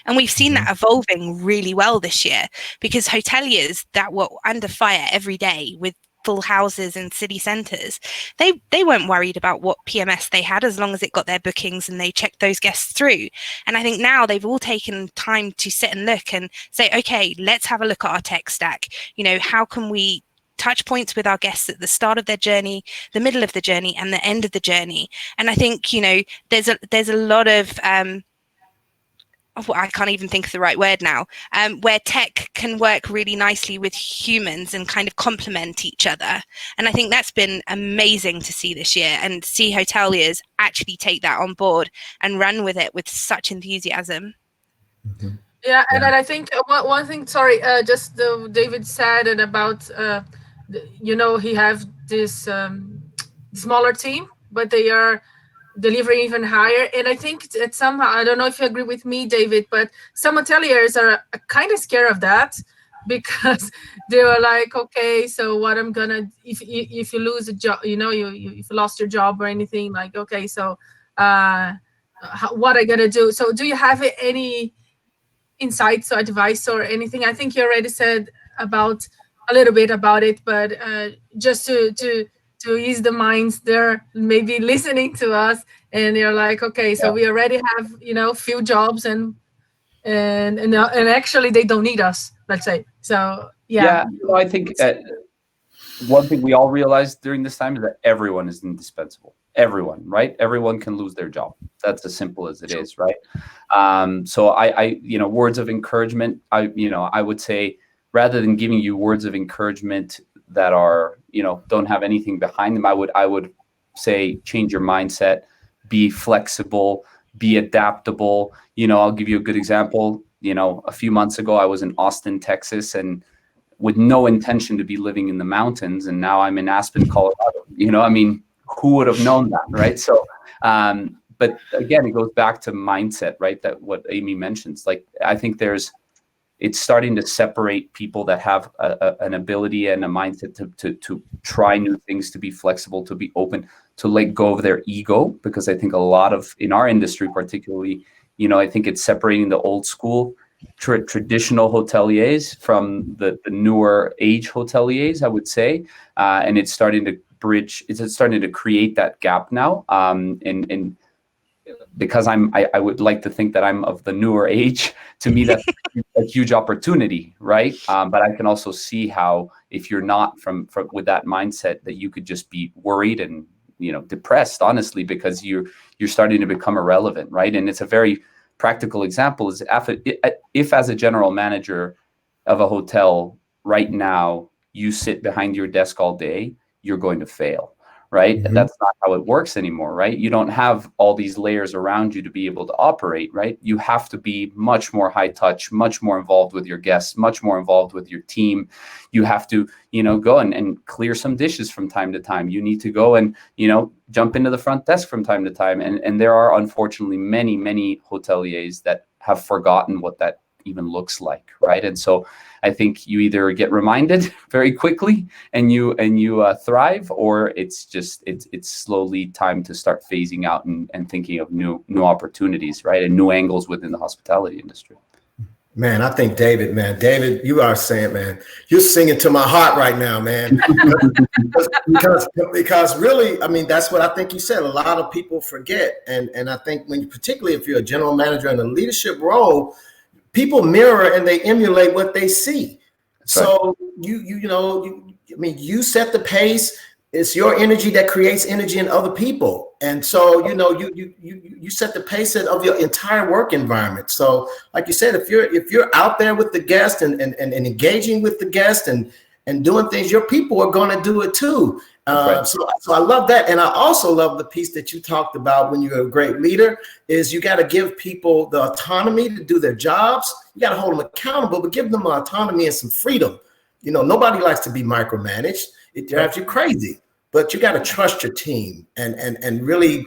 And we've seen that evolving really well this year, because hoteliers that were under fire every day with full houses in city centres, they weren't worried about what PMS they had, as long as it got their bookings and they checked those guests through. And I think now they've all taken time to sit and look and say, okay, let's have a look at our tech stack. You know, how can we touch points with our guests at the start of their journey, the middle of the journey, and the end of the journey? And I think, you know, there's a lot of I can't even think of the right word now, where tech can work really nicely with humans and kind of complement each other. And I think that's been amazing to see this year, and see hoteliers actually take that on board and run with it with such enthusiasm. Mhm. Yeah, and Yeah. then I think one thing. Sorry, just David said it about he have this smaller team, but they are delivering even higher. And I think that somehow, I don't know if you agree with me, David, but some hoteliers are kind of scared of that because they were like, okay, so what I'm gonna if you lose a job, you if you lost your job or anything, like, okay, so what I gonna do? So do you have any insights or advice or anything? I think you already said about a little bit about it, but just to ease the minds there, maybe listening to us, and they're like, okay, so Yeah. we already have few jobs, and actually they don't need us, let's say. So yeah. Yeah, I think one thing we all realized during this time is that everyone is indispensable. Everyone, right? Everyone can lose their job. That's as simple as it is, right? So words of encouragement. I would say, rather than giving you words of encouragement that are, don't have anything behind them, I would say change your mindset, be flexible, be adaptable. I'll give you a good example. A few months ago, I was in Austin, Texas, and with no intention to be living in the mountains, and now I'm in Aspen, Colorado. I mean, who would have known that, right? So, but again, it goes back to mindset, right? That what Amy mentions. Like, I think it's starting to separate people that have an ability and a mindset to try new things, to be flexible, to be open, to let go of their ego. Because I think a lot of, in our industry particularly, I think it's separating the old school traditional hoteliers from the newer age hoteliers, I would say, and it's starting to it's starting to create that gap now. And because I would like to think that I'm of the newer age, to me that's a huge opportunity, right? But I can also see how, if you're not from with that mindset, that you could just be worried and depressed, honestly, because you're starting to become irrelevant, right? And it's a very practical example is if as a general manager of a hotel right now you sit behind your desk all day, you're going to fail, right? Mhm. That's not how it works anymore, right? You don't have all these layers around you to be able to operate, right? You have to be much more high touch, much more involved with your guests, much more involved with your team. You have to, go and clear some dishes from time to time. You need to go and, jump into the front desk from time to time. And there are unfortunately many, many hoteliers that have forgotten what that even looks like, right? And so I think you either get reminded very quickly and you thrive, or it's slowly time to start phasing out and thinking of new opportunities, right? And new angles within the hospitality industry. Man, I think David, you are saying, man, you're singing to my heart right now, man. because really, I mean, that's what I think you said. A lot of people forget, and I think particularly if you're a general manager in a leadership role, people mirror and they emulate what they see. That's right. So you set the pace. It's your energy that creates energy in other people, and so you set the pace of your entire work environment. So, like you said, if you're out there with the guest and engaging with the guest and doing things, your people are going to do it too. Right. So I love that, and I also love the piece that you talked about when you're a great leader. Is you got to give people the autonomy to do their jobs. You got to hold them accountable, but give them autonomy and some freedom. Nobody likes to be micromanaged. It drives you crazy. But you got to trust your team and really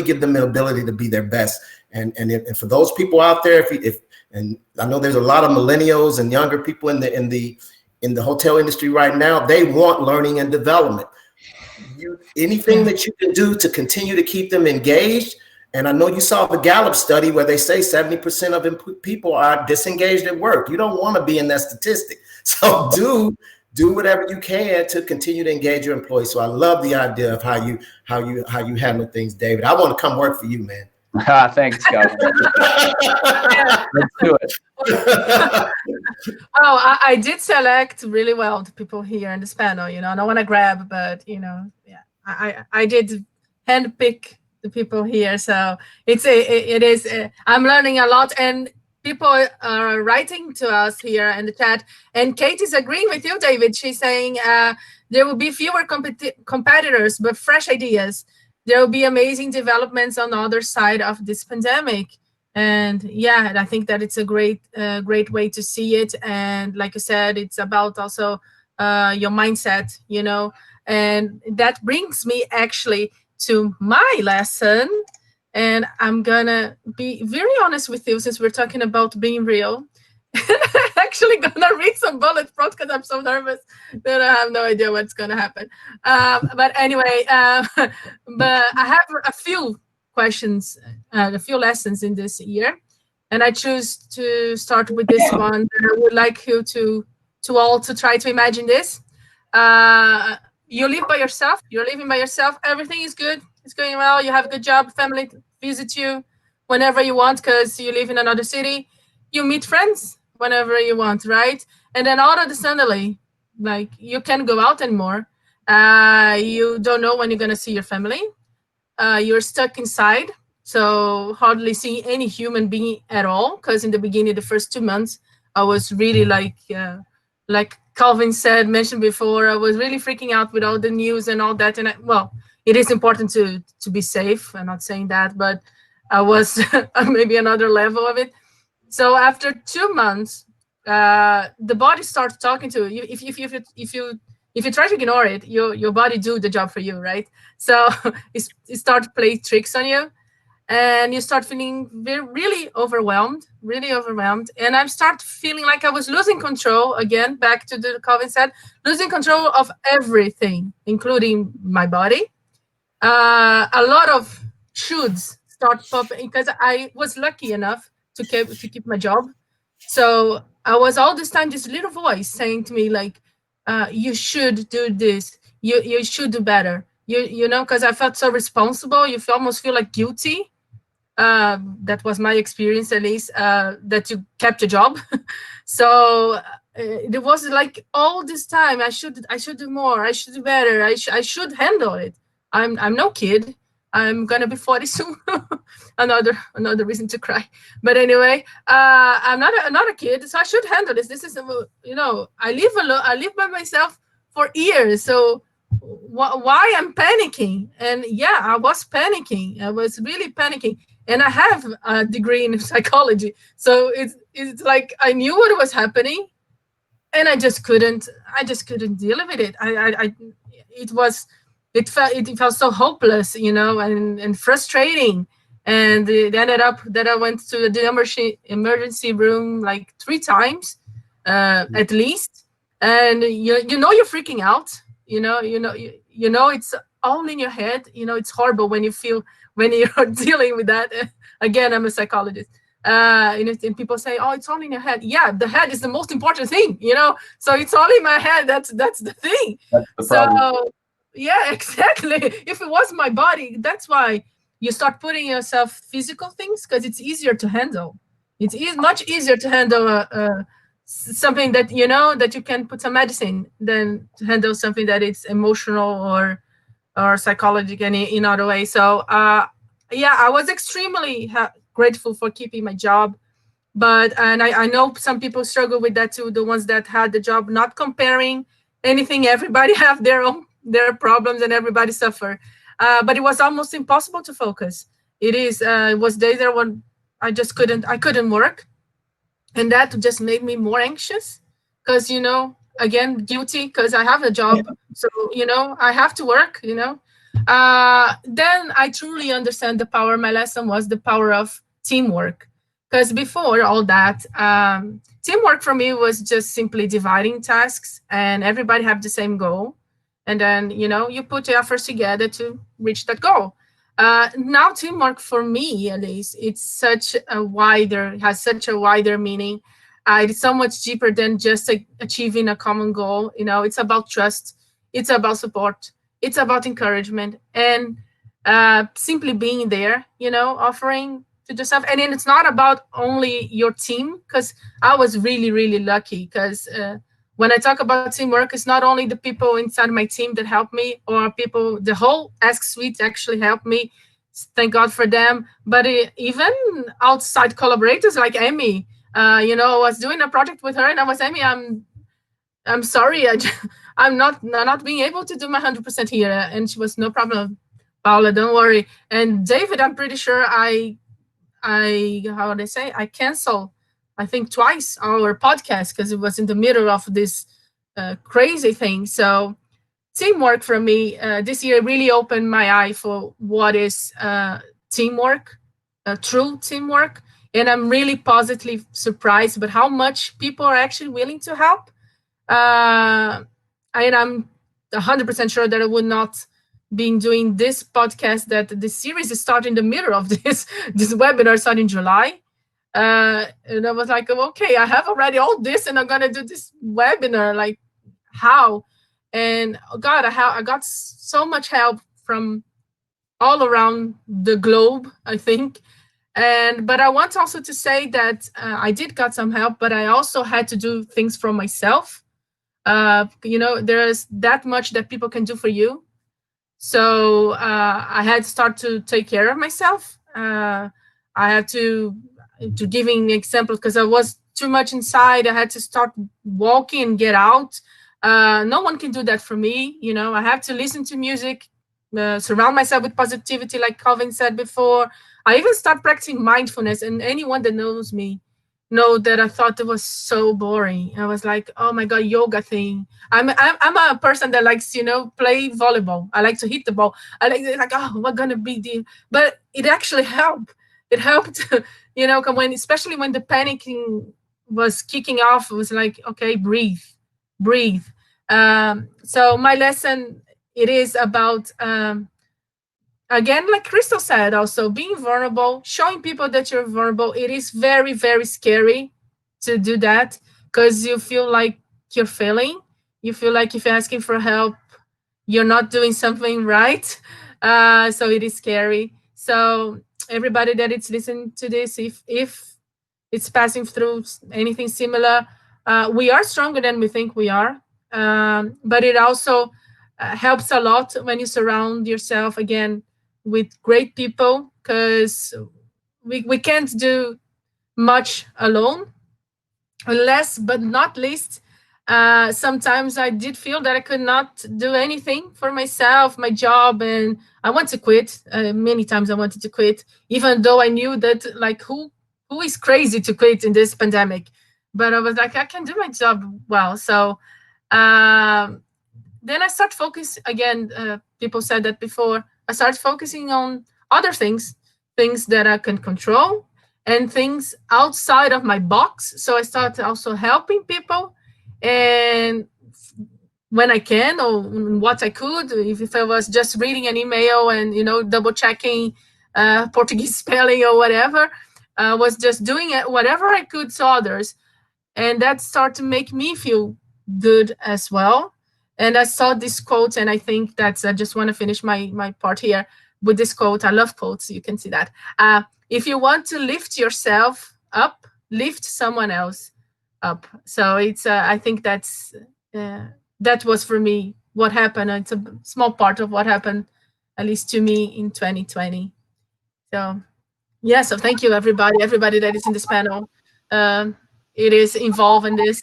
give them the ability to be their best. And for those people out there, if I know there's a lot of millennials and younger people in the hotel industry right now, they want learning and development. Anything that you can do to continue to keep them engaged. And I know you saw the Gallup study where they say 70% of people are disengaged at work. You don't want to be in that statistic. So do whatever you can to continue to engage your employees. So I love the idea of how you handle things, David. I want to come work for you, man. Thanks, guys. Let's do it. Oh, I did select really well the people here in this panel. I don't want to grab, but yeah, I did handpick the people here. So it is. I'm learning a lot, and people are writing to us here in the chat. And Kate is agreeing with you, David. She's saying there will be fewer competitors, but fresh ideas. There will be amazing developments on the other side of this pandemic. And yeah, and I think that it's a great way to see it. And like you said, it's about also your mindset, and that brings me actually to my lesson. And I'm gonna be very honest with you, since we're talking about being real. I'm actually gonna read some bullet points because I'm so nervous that I have no idea what's gonna happen. But anyway, but I have a few questions, a few lessons in this year, and I choose to start with this one. I would like you to all to try to imagine this. Uh, you live by yourself. You're living by yourself. Everything is good. It's going well. You have a good job. Family visits you whenever you want because you live in another city. You meet friends whenever you want, right? And then all of a suddenly, like you can't go out anymore. You don't know when you're gonna see your family. You're stuck inside, so hardly see any human being at all. Because in the beginning, the first 2 months, I was really like Calvin said, mentioned before, I was really freaking out with all the news and all that. And well, it is important to be safe. I'm not saying that, but I was maybe another level of it. So after 2 months, the body starts talking to you. If you try to ignore it, your body do the job for you, right? So it starts to play tricks on you, and you start feeling really overwhelmed. And I start feeling like I was losing control again. Back to the Calvin said, losing control of everything, including my body. A lot of shoulds start popping because I was lucky enough to keep my job. So I was all this time this little voice saying to me like, "You should do this. You should do better. You know," because I felt so responsible. Almost feel like guilty. That was my experience, at least. That you kept your job. So it was like all this time I should do more, I should do better, I should handle it. I'm no kid. I'm gonna be 40 soon. Another reason to cry. But anyway, I'm not a kid, so I should handle this. This is I live alone, I live by myself for years. So why I'm panicking? And yeah, I was panicking, I was really panicking. And I have a degree in psychology, so it's like I knew what was happening, and I just couldn't deal with it. I it was it felt so hopeless, and frustrating. And it ended up that I went to the emergency room like 3 times, at least. And you're freaking out. It's all in your head. It's horrible when you feel when you're dealing with that. Again, I'm a psychologist. And people say, "Oh, it's all in your head." Yeah, the head is the most important thing. So it's all in my head. That's the thing. That's the So problem. yeah, exactly. If it was my body, that's why you start putting yourself physical things because it's easier to handle. It's much easier to handle something that that you can put some medicine than to handle something that it's emotional or psychological in other way. So yeah, I was extremely grateful for keeping my job. But and I know some people struggle with that too, the ones that had the job. Not comparing anything, everybody have their problems and everybody suffer. But it was almost impossible to focus. It was days there when I couldn't work, and that just made me more anxious because again, guilty because I have a job. So I have to work. Then I truly understand the power. My lesson was the power of teamwork, because before all that, teamwork for me was just simply dividing tasks and everybody have the same goal, and then you put your efforts together to reach that goal. Now teamwork for me, at least, has such a wider meaning. It's so much deeper than just achieving a common goal. It's about trust, it's about support, it's about encouragement, and simply being there, offering to yourself. And then it's not about only your team, because I was really really lucky, because when I talk about teamwork, it's not only the people inside my team that help me, or people, the whole Ask Suite actually helped me. thank God for them. But even outside collaborators like Emmy, I was doing a project with her, and I was, Emmy, I'm sorry, I'm not being able to do my 100% here. And she was, no problem, Paula, don't worry. And David, I'm pretty sure I how would I say, I cancel, I think twice, our podcast because it was in the middle of this crazy thing. So teamwork for me this year really opened my eye for what is teamwork, true teamwork. And I'm really positively surprised about how much people are actually willing to help. uh, and I'm 100% sure that I would not be doing this podcast, that this series is starting in the middle of this webinar starting in July. And I was like, oh, okay, I have already all this and I'm gonna do this webinar, like how? And oh God, I got so much help from all around the globe, I think. And but I want also to say that I did got some help, but I also had to do things for myself. There's that much that people can do for you. So I had to start to take care of myself. I had to giving examples because I was too much inside. I had to start walking and get out. No one can do that for me. I have to listen to music, surround myself with positivity, like Calvin said before. I even start practicing mindfulness, and anyone that knows me know that I thought it was so boring. I was like, oh my God, yoga thing. I'm a person that likes, play volleyball. I like to hit the ball. I like, oh, what gonna be the, but it actually helped. It helped, especially when the panicking was kicking off. It was like, okay, breathe, breathe. So my lesson, it is about, again, like Crystal said, also being vulnerable, showing people that you're vulnerable. It is very, very scary to do that because you feel like you're failing. You feel like if you're asking for help, you're not doing something right. So it is scary. So everybody that is listening to this, if it's passing through anything similar, we are stronger than we think we are. But it also helps a lot when you surround yourself again with great people, because we can't do much alone. Last but not least, sometimes I did feel that I could not do anything for myself, my job, and I want to quit. Many times I wanted to quit, even though I knew that, like, who is crazy to quit in this pandemic? But I was like, I can do my job well. So um, then I start focus again. People said that before. I start focusing on other things that I can control, and things outside of my box. So I start also helping people, and when I can, or what I could, if I was just reading an email and double checking Portuguese spelling or whatever, I was just doing it, whatever I could to others, and that started to make me feel good as well. And I saw this quote, and I think that's, I just want to finish my part here with this quote. I love quotes, you can see that. If you want to lift yourself up, lift someone else up. So it's I think uh, that was for me what happened. It's a small part of what happened, at least to me, in 2020. So yeah, so thank you, everybody that is in this panel. Um, it is involved in this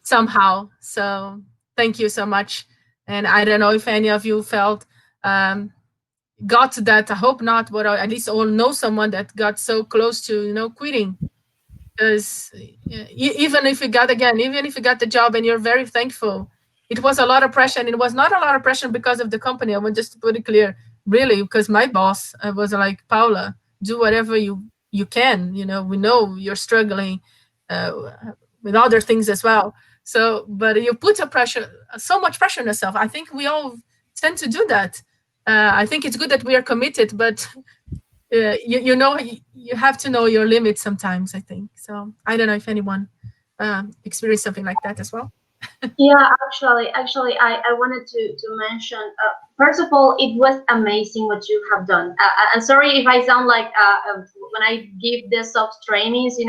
somehow. So thank you so much. And I don't know if any of you felt um, got to that. I hope not, but at least all know someone that got so close to quitting. Because even if you got, again, even if you got the job and you're very thankful, it was a lot of pressure, and it was not a lot of pressure because of the company. I want just to put it clear, really, because my boss was like, Paula, do whatever you can. We know you're struggling uh, with other things as well. So, but you put a pressure, so much pressure on yourself. I think we all tend to do that. I think it's good that we are committed, but you have to know your limits sometimes, I think. So I don't know if anyone experienced something like that as well. Yeah, actually, I wanted to mention. First of all, it was amazing what you have done. I'm sorry if I sound like when I give this soft trainings, to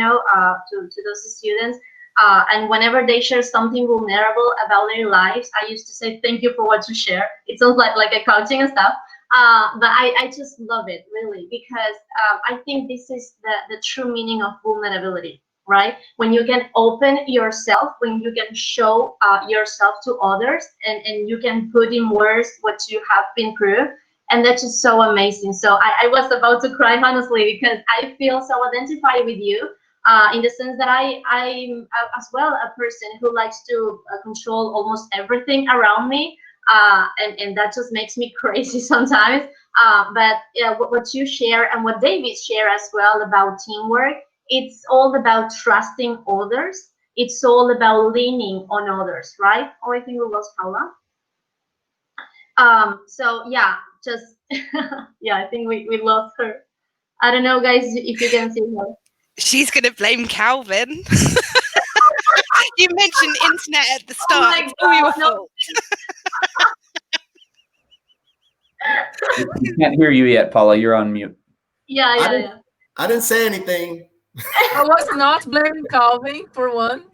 those students, and whenever they share something vulnerable about their lives, I used to say thank you for what you share. It sounds like a coaching and stuff. But I just love it really because I think this is the true meaning of vulnerability, right? When you can open yourself, when you can show yourself to others, and you can put in words what you have been through. And that's just so amazing. So I was about to cry honestly because I feel so identified with you. In the sense that I'm as well a person who likes to control almost everything around me, and that just makes me crazy sometimes. But yeah, what you share and what David share as well about teamwork, it's all about trusting others. It's all about leaning on others, right? Oh, I think we lost Paula. So yeah, just yeah, I think we lost her. I don't know, guys, if you can see her. She's going to blame Calvin. You mentioned internet at the Oh start. my It's all your God, no. fault. We can't hear you yet, Paula. You're on mute. Yeah. I didn't say anything. I was not blaming Calvin for one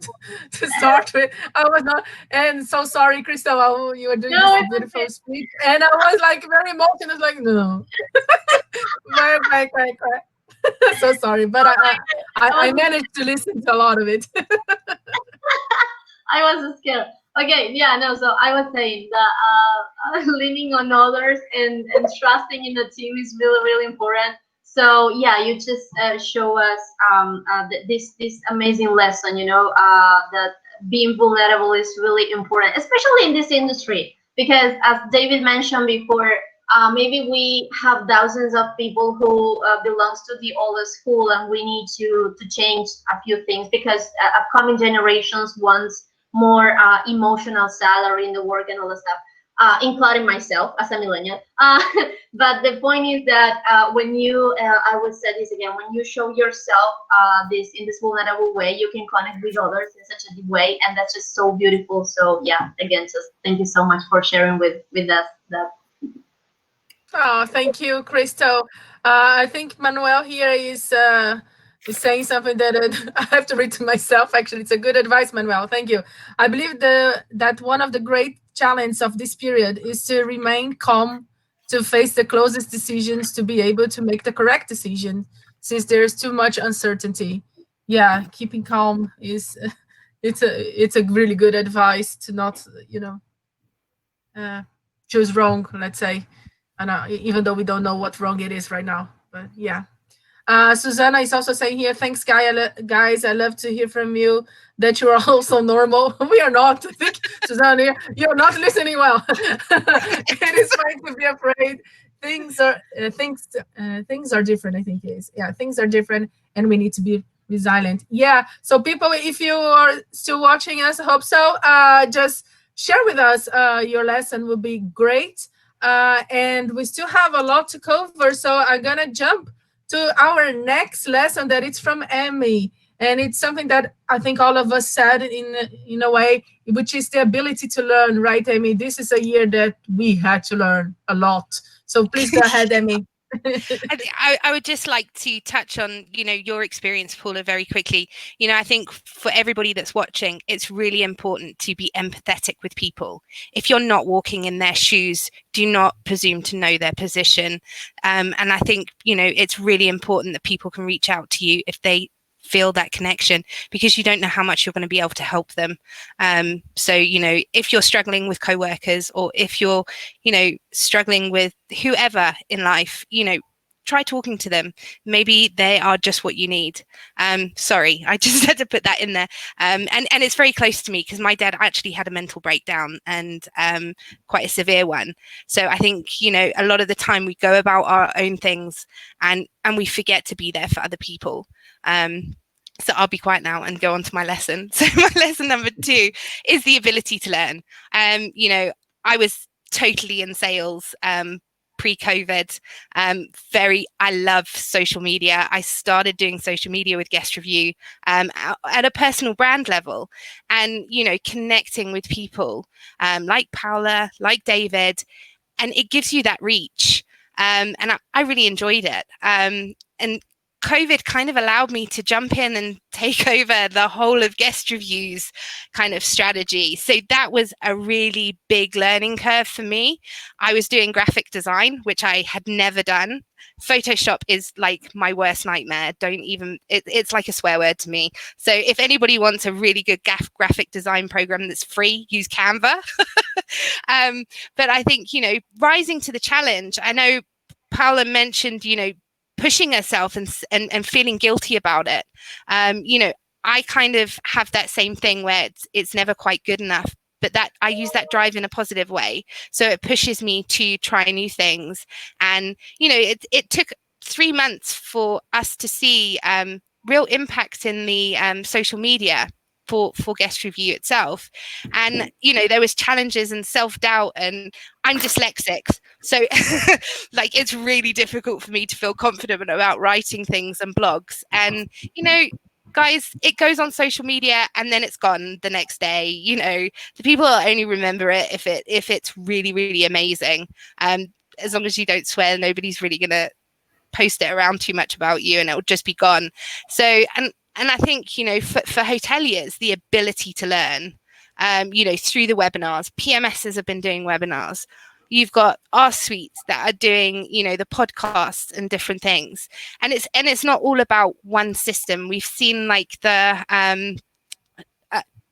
to start with. I was not, and so sorry, Crystal. You were doing No, this it's beautiful okay. speech, and I was like very emotional. Like no, cry. So sorry, but Oh my God. I managed to listen to a lot of it. I was scared. Okay, yeah, no. So I was saying that leaning on others and trusting in the team is really really important. So yeah, you just show us this amazing lesson. You know that being vulnerable is really important, especially in this industry, because as David mentioned before. Maybe we have thousands of people who belongs to the old school, and we need to change a few things because upcoming generations wants more emotional salary in the work and all the stuff, including myself as a millennial. But the point is that when you, I would say this again, when you show yourself this in this vulnerable way, you can connect with others in such a deep way, and that's just so beautiful. So yeah, again, just thank you so much for sharing with us that. Oh, thank you, Crystal. I think Manuel here is saying something that I have to read to myself. Actually, it's a good advice, Manuel. Thank you. I believe that one of the great challenges of this period is to remain calm, to face the closest decisions, to be able to make the correct decision, since there's too much uncertainty. Yeah, keeping calm is it's a really good advice to not uh, choose wrong. Let's say, and even though we don't know what wrong it is right now, but yeah. Susanna is also saying here, thanks, guys. I love to hear from you that you are also normal. We are not. I think, Susanna, you're not listening well. It is fine to be afraid. Things are different. I think it is. Yeah, things are different, and we need to be resilient. Yeah. So, people, if you are still watching us, I hope so. Just share with us your lesson. Would be great. And we still have a lot to cover, so I'm gonna jump to our next lesson that it's from Emmy. And it's something that I think all of us said in a way, which is the ability to learn, right, Emmy? This is a year that we had to learn a lot. So please go ahead, Emmy. I would just like to touch on, your experience, Paula, very quickly. I think for everybody that's watching, it's really important to be empathetic with people. If you're not walking in their shoes, do not presume to know their position. And I think, it's really important that people can reach out to you if they feel that connection, because you don't know how much you're going to be able to help them. So, if you're struggling with co-workers, or if you're, struggling with whoever in life, try talking to them. Maybe they are just what you need. Sorry, I just had to put that in there. And it's very close to me because my dad actually had a mental breakdown, and quite a severe one. So I think, a lot of the time we go about our own things, and we forget to be there for other people. So I'll be quiet now and go on to my lesson. So my lesson number 2 is the ability to learn. I was totally in sales pre-COVID. I love social media. I started doing social media with Guest Review at a personal brand level, and connecting with people like Paula, like David, and it gives you that reach. And I really enjoyed it. And COVID kind of allowed me to jump in and take over the whole of guest reviews kind of strategy. So that was a really big learning curve for me. I was doing graphic design, which I had never done. Photoshop is like my worst nightmare. Don't even, it's like a swear word to me. So if anybody wants a really good graphic design program that's free, use Canva. But I think, rising to the challenge, I know Paula mentioned, pushing herself and feeling guilty about it. I kind of have that same thing where it's never quite good enough, but that I use that drive in a positive way. So it pushes me to try new things. And, it took 3 months for us to see real impact in the social media for guest review itself. And there was challenges and self-doubt, and I'm dyslexic, so like it's really difficult for me to feel confident about writing things and blogs. And guys, it goes on social media and then it's gone the next day. The people only remember it if it's really, really amazing. As long as you don't swear, nobody's really gonna post it around too much about you, and it'll just be gone. So and I think, for hoteliers, the ability to learn, through the webinars, PMSs have been doing webinars. You've got our suites that are doing, the podcasts and different things. And it's not all about one system. We've seen like the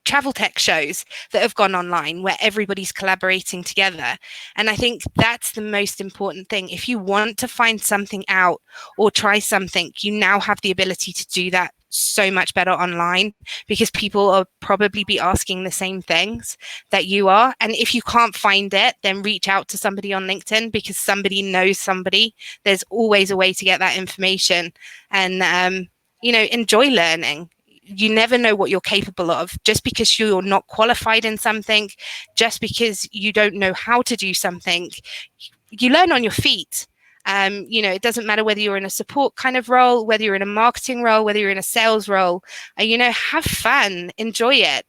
travel tech shows that have gone online where everybody's collaborating together. And I think that's the most important thing. If you want to find something out or try something, you now have the ability to do that so much better online, because people will probably be asking the same things that you are. And if you can't find it, then reach out to somebody on LinkedIn, because somebody knows somebody. There's always a way to get that information. And enjoy learning. You never know what you're capable of. Just because you're not qualified in something, just because you don't know how to do something, you learn on your feet. It doesn't matter whether you're in a support kind of role, whether you're in a marketing role, whether you're in a sales role. Have fun, enjoy it.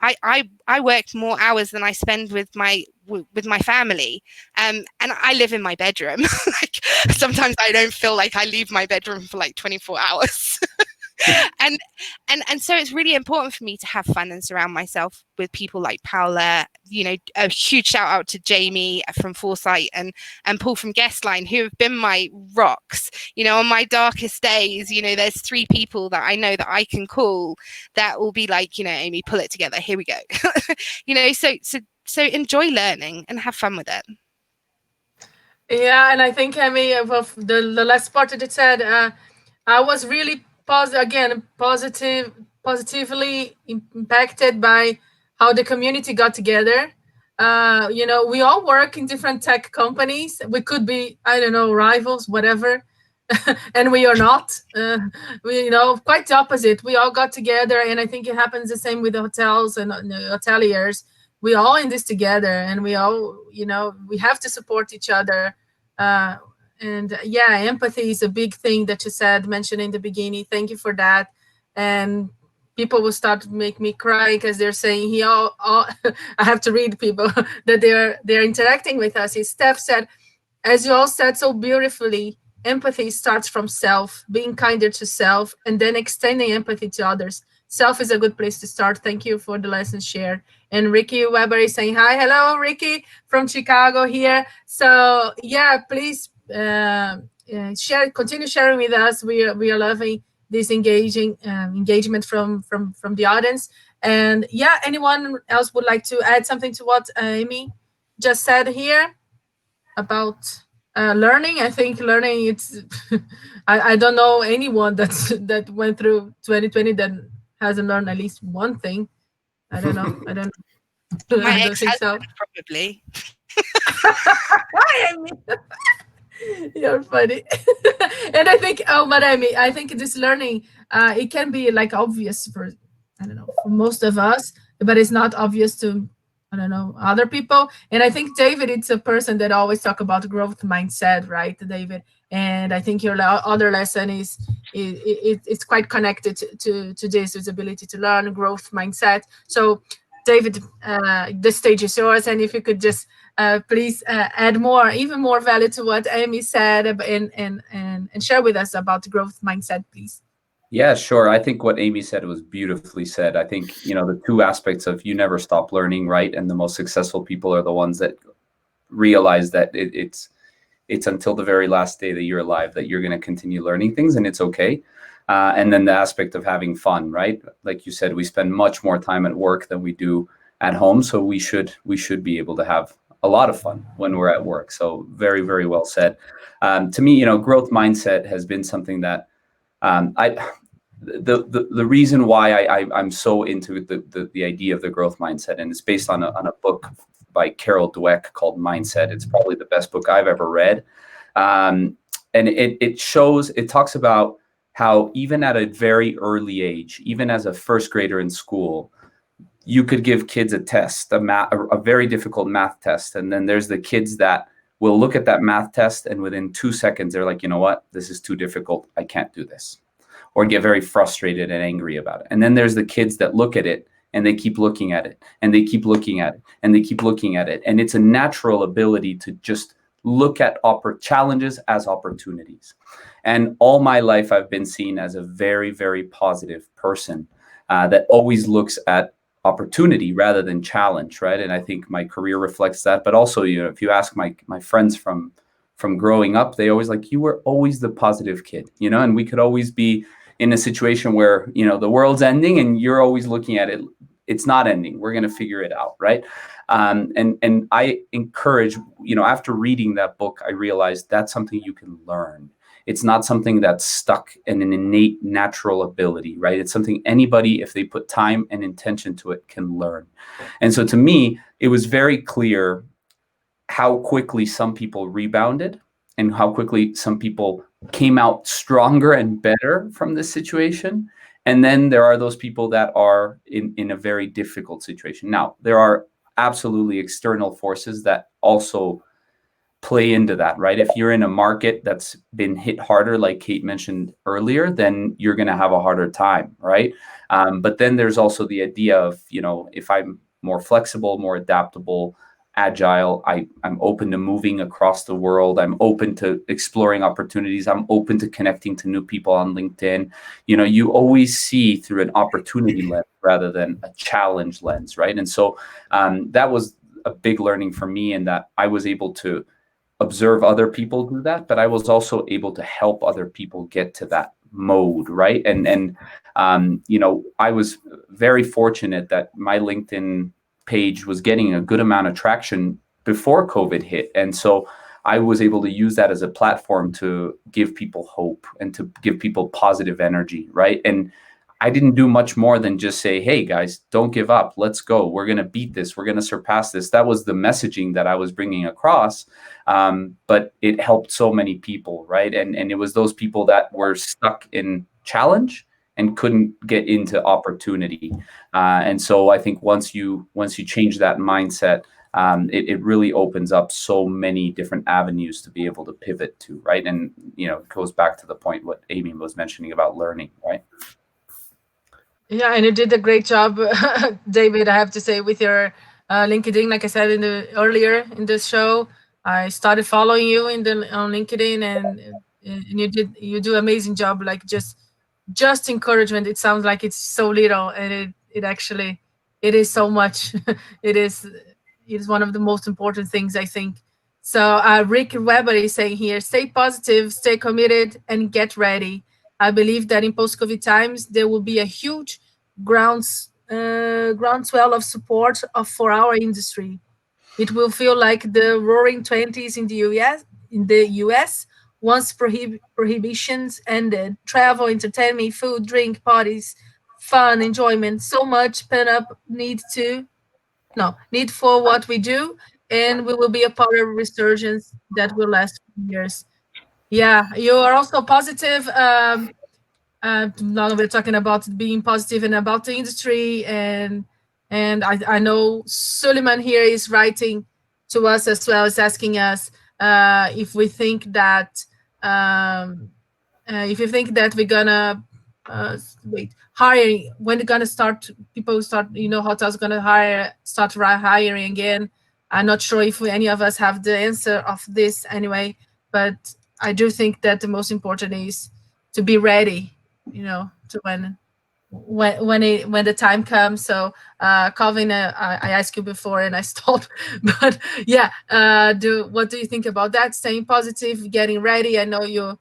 I work more hours than I spend with my family, and I live in my bedroom. Like sometimes I don't feel like I leave my bedroom for like 24 hours. and so it's really important for me to have fun and surround myself with people like Paula. A huge shout out to Jamie from Foresight and Paul from Guestline, who have been my rocks. On my darkest days, there's 3 people that I know that I can call that will be like, Amy, pull it together, here we go. So enjoy learning and have fun with it. Yeah, and I think, Amy, of the last part that it said, I was really positively impacted by how the community got together. We all work in different tech companies. We could be, I don't know, rivals, whatever, and we are not. Quite the opposite. We all got together, and I think it happens the same with the hotels and hoteliers. We all in this together, and we all, we have to support each other. And yeah, empathy is a big thing that you mentioned in the beginning. Thank you for that. And people will start to make me cry because they're saying I have to read people that they're interacting with us. Steph said, as you all said so beautifully, empathy starts from self, being kinder to self, and then extending empathy to others. Self is a good place to start. Thank you for the lessons shared. And Ricky Weber is saying hi. Hello, Ricky from Chicago here. So yeah, please continue sharing with us. We are loving this engagement from the audience. And yeah, anyone else would like to add something to what Amy just said here about learning? I think learning, it's I don't know anyone that went through 2020 that hasn't learned at least one thing. I don't know. I don't think so. Probably. You're funny. And I think, Maremi, I think this learning, it can be like obvious for, I don't know, for most of us, but it's not obvious to, I don't know, other people. And I think David, it's a person that always talk about growth mindset, right, David? And I think your other lesson is it's quite connected to this, its ability to learn, growth mindset. So David, the stage is yours, and if you could just please add more, even more value to what Amy said, and share with us about the growth mindset, please. Yeah, sure. I think what Amy said was beautifully said. I think, the two aspects of you never stop learning, right? And the most successful people are the ones that realize that it's until the very last day that you're alive that you're going to continue learning things, and it's okay. And then the aspect of having fun, right? Like you said, we spend much more time at work than we do at home, so we should be able to have a lot of fun when we're at work. So very, very well said. To me, growth mindset has been something that I the reason why I'm so into the idea of the growth mindset, and it's based on a book by Carol Dweck called Mindset. It's probably the best book I've ever read. And it talks about how even at a very early age, even as a first grader in school, you could give kids a test, a very difficult math test. And then there's the kids that will look at that math test, and within 2 seconds, they're like, you know what, this is too difficult. I can't do this, or get very frustrated and angry about it. And then there's the kids that look at it and they keep looking at it and they keep looking at it and they keep looking at it. And it's a natural ability to just look at challenges as opportunities. And all my life, I've been seen as a very, very positive person that always looks at opportunity rather than challenge, right? And I think my career reflects that. But also, if you ask my friends from growing up, they always like, you were always the positive kid, and we could always be in a situation where, the world's ending and you're always looking at it. It's not ending. We're going to figure it out. Right. And I encourage, after reading that book, I realized that's something you can learn. It's not something that's stuck in an innate natural ability, right? It's something anybody, if they put time and intention to it, can learn. And so to me, it was very clear how quickly some people rebounded and how quickly some people came out stronger and better from this situation. And then there are those people that are in a very difficult situation. Now, there are absolutely external forces that also play into that, right? If you're in a market that's been hit harder, like Kate mentioned earlier, then you're going to have a harder time, right? But then there's also the idea of, if I'm more flexible, more adaptable, agile, I'm open to moving across the world. I'm open to exploring opportunities. I'm open to connecting to new people on LinkedIn. You always see through an opportunity lens rather than a challenge lens, right? And so that was a big learning for me, in that I was able to observe other people do that, but I was also able to help other people get to that mode, right? And I was very fortunate that my LinkedIn page was getting a good amount of traction before COVID hit. And so I was able to use that as a platform to give people hope and to give people positive energy, right? And I didn't do much more than just say, hey guys, don't give up. Let's go. We're going to beat this. We're going to surpass this. That was the messaging that I was bringing across. But it helped so many people, right? And it was those people that were stuck in challenge and couldn't get into opportunity. And so I think once you change that mindset, it really opens up so many different avenues to be able to pivot to, right? And, it goes back to the point what Amy was mentioning about learning, right? Yeah, and you did a great job, David. I have to say, with your LinkedIn. Like I said earlier in this show, I started following you on LinkedIn, and you do amazing job. Like just encouragement. It sounds like it's so little, and it actually it is so much. it is it is one of the most important things, I think. So Rick Weber is saying here, stay positive, stay committed, and get ready. I believe that in post-COVID times, there will be a huge groundswell of support for our industry. It will feel like the Roaring Twenties in the U.S. Once prohibitions ended, travel, entertainment, food, drink, parties, fun, enjoyment, so much pent up need for what we do, and we will be a part of a resurgence that will last for years. Yeah, you are also positive. Now we're talking about being positive and about the industry, and I know Suleiman here is writing to us as well, is asking us if we think that um, if you think that we're gonna wait, hiring, when they're gonna start, people start, hotels gonna start hiring again. I'm not sure if any of us have the answer of this anyway, but I do think that the most important is to be ready, to when the time comes. So, Calvin, I asked you before and I stopped, but yeah, what do you think about that? Staying positive, getting ready. I know you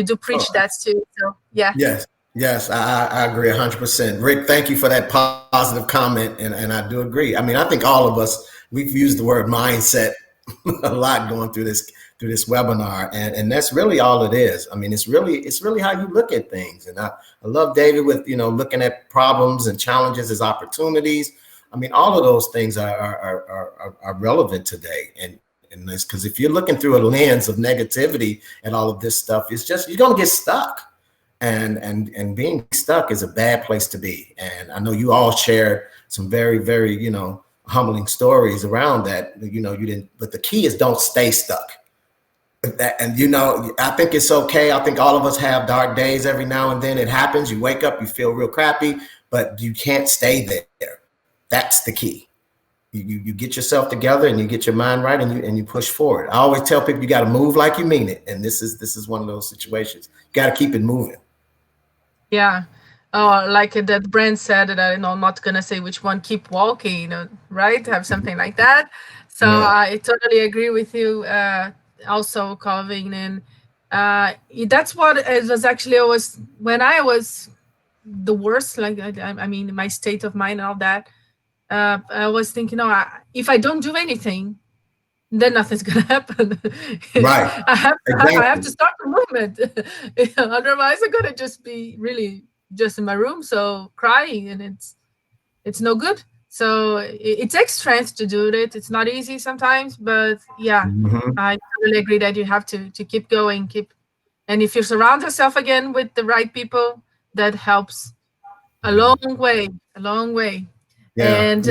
do Oh, preach that too. So yeah, yes, yes, I agree 100%. Rick, thank you for that positive comment, and I do agree. I mean, I think all of us we've used the word mindset a lot going through this webinar, and that's really all it is. I mean, it's really how you look at things, and I love David with looking at problems and challenges as opportunities. I mean, all of those things are relevant today, and this because if you're looking through a lens of negativity at all of this stuff, it's just you're gonna get stuck, and being stuck is a bad place to be. And I know you all shared some very, very, humbling stories around that. You didn't, but the key is don't stay stuck. And I think it's okay. I think all of us have dark days every now and then. It happens. You wake up, you feel real crappy, but you can't stay there. That's the key. You get yourself together and you get your mind right, and you push forward. I always tell people you got to move like you mean it, and this is one of those situations. You got to keep it moving. yeah. Oh, like that brand said that I'm not gonna say which one. Keep walking, right? Have something like that. So Yeah. I totally agree with you. Also, Calvin, and that's what it was actually. Always when I was the worst, like I mean, my state of mind and all that. I was thinking, if I don't do anything, then nothing's gonna happen. Right. I have to Exactly. start the movement. Otherwise I'm gonna just be really just in my room, so crying, and it's no good. So it takes strength to do it. It's not easy sometimes, but yeah, Mhm. I totally agree that you have to keep going, and if you surround yourself again with the right people, that helps a long way, a long way. Yeah. And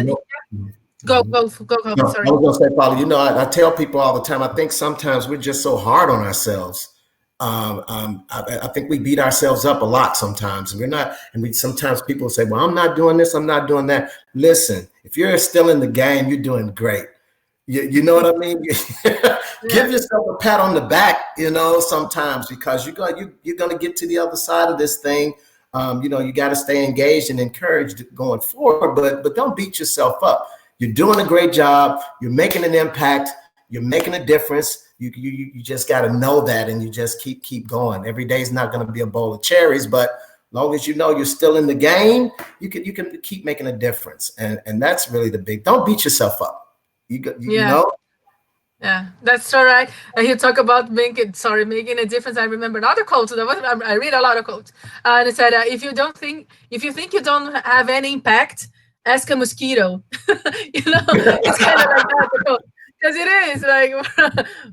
go, No, I sorry. was gonna say, Paulie, I tell people all the time, I think sometimes we're just so hard on ourselves. I think we beat ourselves up a lot sometimes, and we're not. And we sometimes people say, "Well, I'm not doing this, I'm not doing that." Listen, if you're still in the game, you're doing great. You know what I mean? Yeah, Give yourself a pat on the back, sometimes, because you're gonna get to the other side of this thing. You got to stay engaged and encouraged going forward, but don't beat yourself up. You're doing a great job. You're making an impact. You're making a difference. You just got to know that, and you just keep going. Every day is not going to be a bowl of cherries, but long as you know you're still in the game, you can keep making a difference, and that's really the big. Don't beat yourself up. You yeah. know. Yeah, that's all right. And you talk about making a difference. I remember another quote. I read a lot of quotes, and it said, if you think you don't have any impact, ask a mosquito." It's kind of like that because it is like,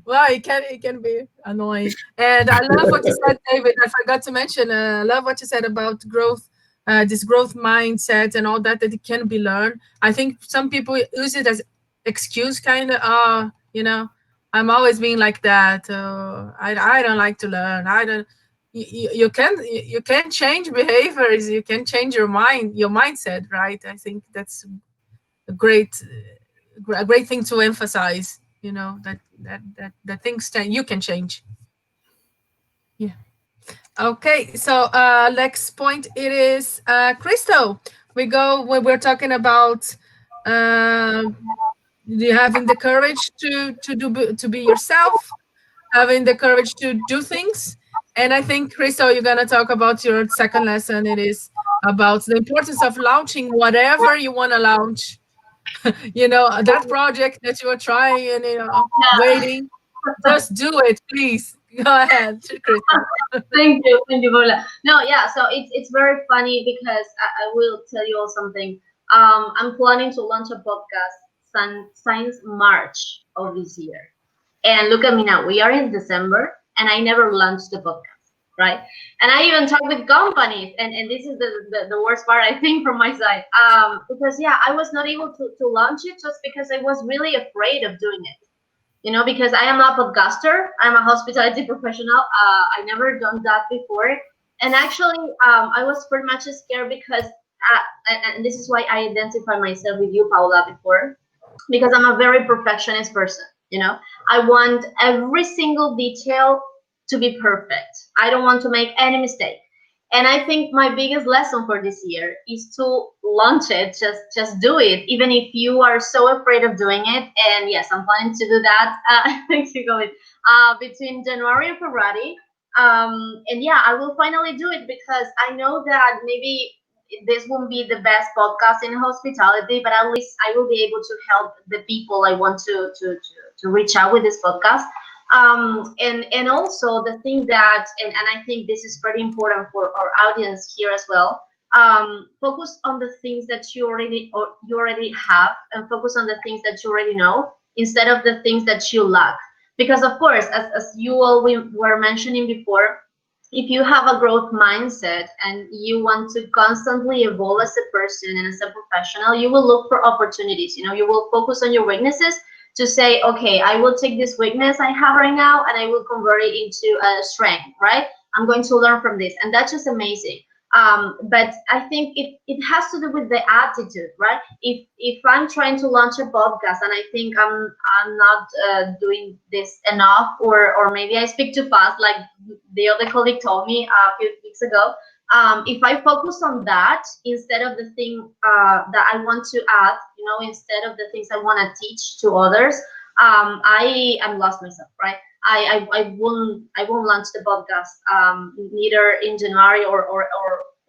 wow, it can be annoying. And I love what you said, David. I forgot to mention. I love what you said about growth, this growth mindset and all that it can be learned. I think some people use it as excuse, kind of. I'm always being like that. I don't like to learn. I don't. You can change behaviors. You can change your mindset, right? I think that's a great thing to emphasize. That things you can change. Yeah. Okay. So next point it is Crystal. We're talking about uh, having the courage to be yourself, having the courage to do things. And I think, Crystal, you're gonna talk about your second lesson. It is about the importance of launching whatever you want to launch. That project that you are trying and Yeah. waiting. Just do it, please. Go ahead, Crystal. Thank you, Paula. No, yeah. So it's very funny because I will tell you all something. I'm planning to launch a podcast since March of this year. And look at me now. We are in December, and I never launched the podcast, right? And I even talked with companies, and this is the worst part, I think, from my side. Because yeah, I was not able to launch it just because I was really afraid of doing it. Because I am not a podcaster. I'm a hospitality professional. I never done that before, And actually, I was pretty much scared because, and this is why I identify myself with you, Paula, before, because I'm a very perfectionist person. You know, I want every single detail to be perfect. I don't want to make any mistake. And I think my biggest lesson for this year is to launch it. Just do it, even if you are so afraid of doing it. And yes, I'm planning to do that. Keep going. Between January and February. And yeah, I will finally do it because I know that maybe this won't be the best podcast in hospitality, but at least I will be able to help the people I want to reach out with this podcast. And also the thing that, and I think this is very important for our audience here as well. Focus on the things that you already have, and focus on the things that you already know instead of the things that you lack. Because of course, as you all were mentioning before, if you have a growth mindset and you want to constantly evolve as a person and as a professional, you will look for opportunities. You know, you will focus on your weaknesses to say, okay, I will take this weakness I have right now and I will convert it into a strength, right? I'm going to learn from this. And that's just amazing. But I think it has to do with the attitude, right? If I'm trying to launch a podcast and I think I'm not doing this enough, or maybe I speak too fast, like the other colleague told me a few weeks ago. If I focus on that instead of the thing that I want to add, you know, instead of the things I want to teach to others, I am lost myself, right? I won't launch the podcast neither in January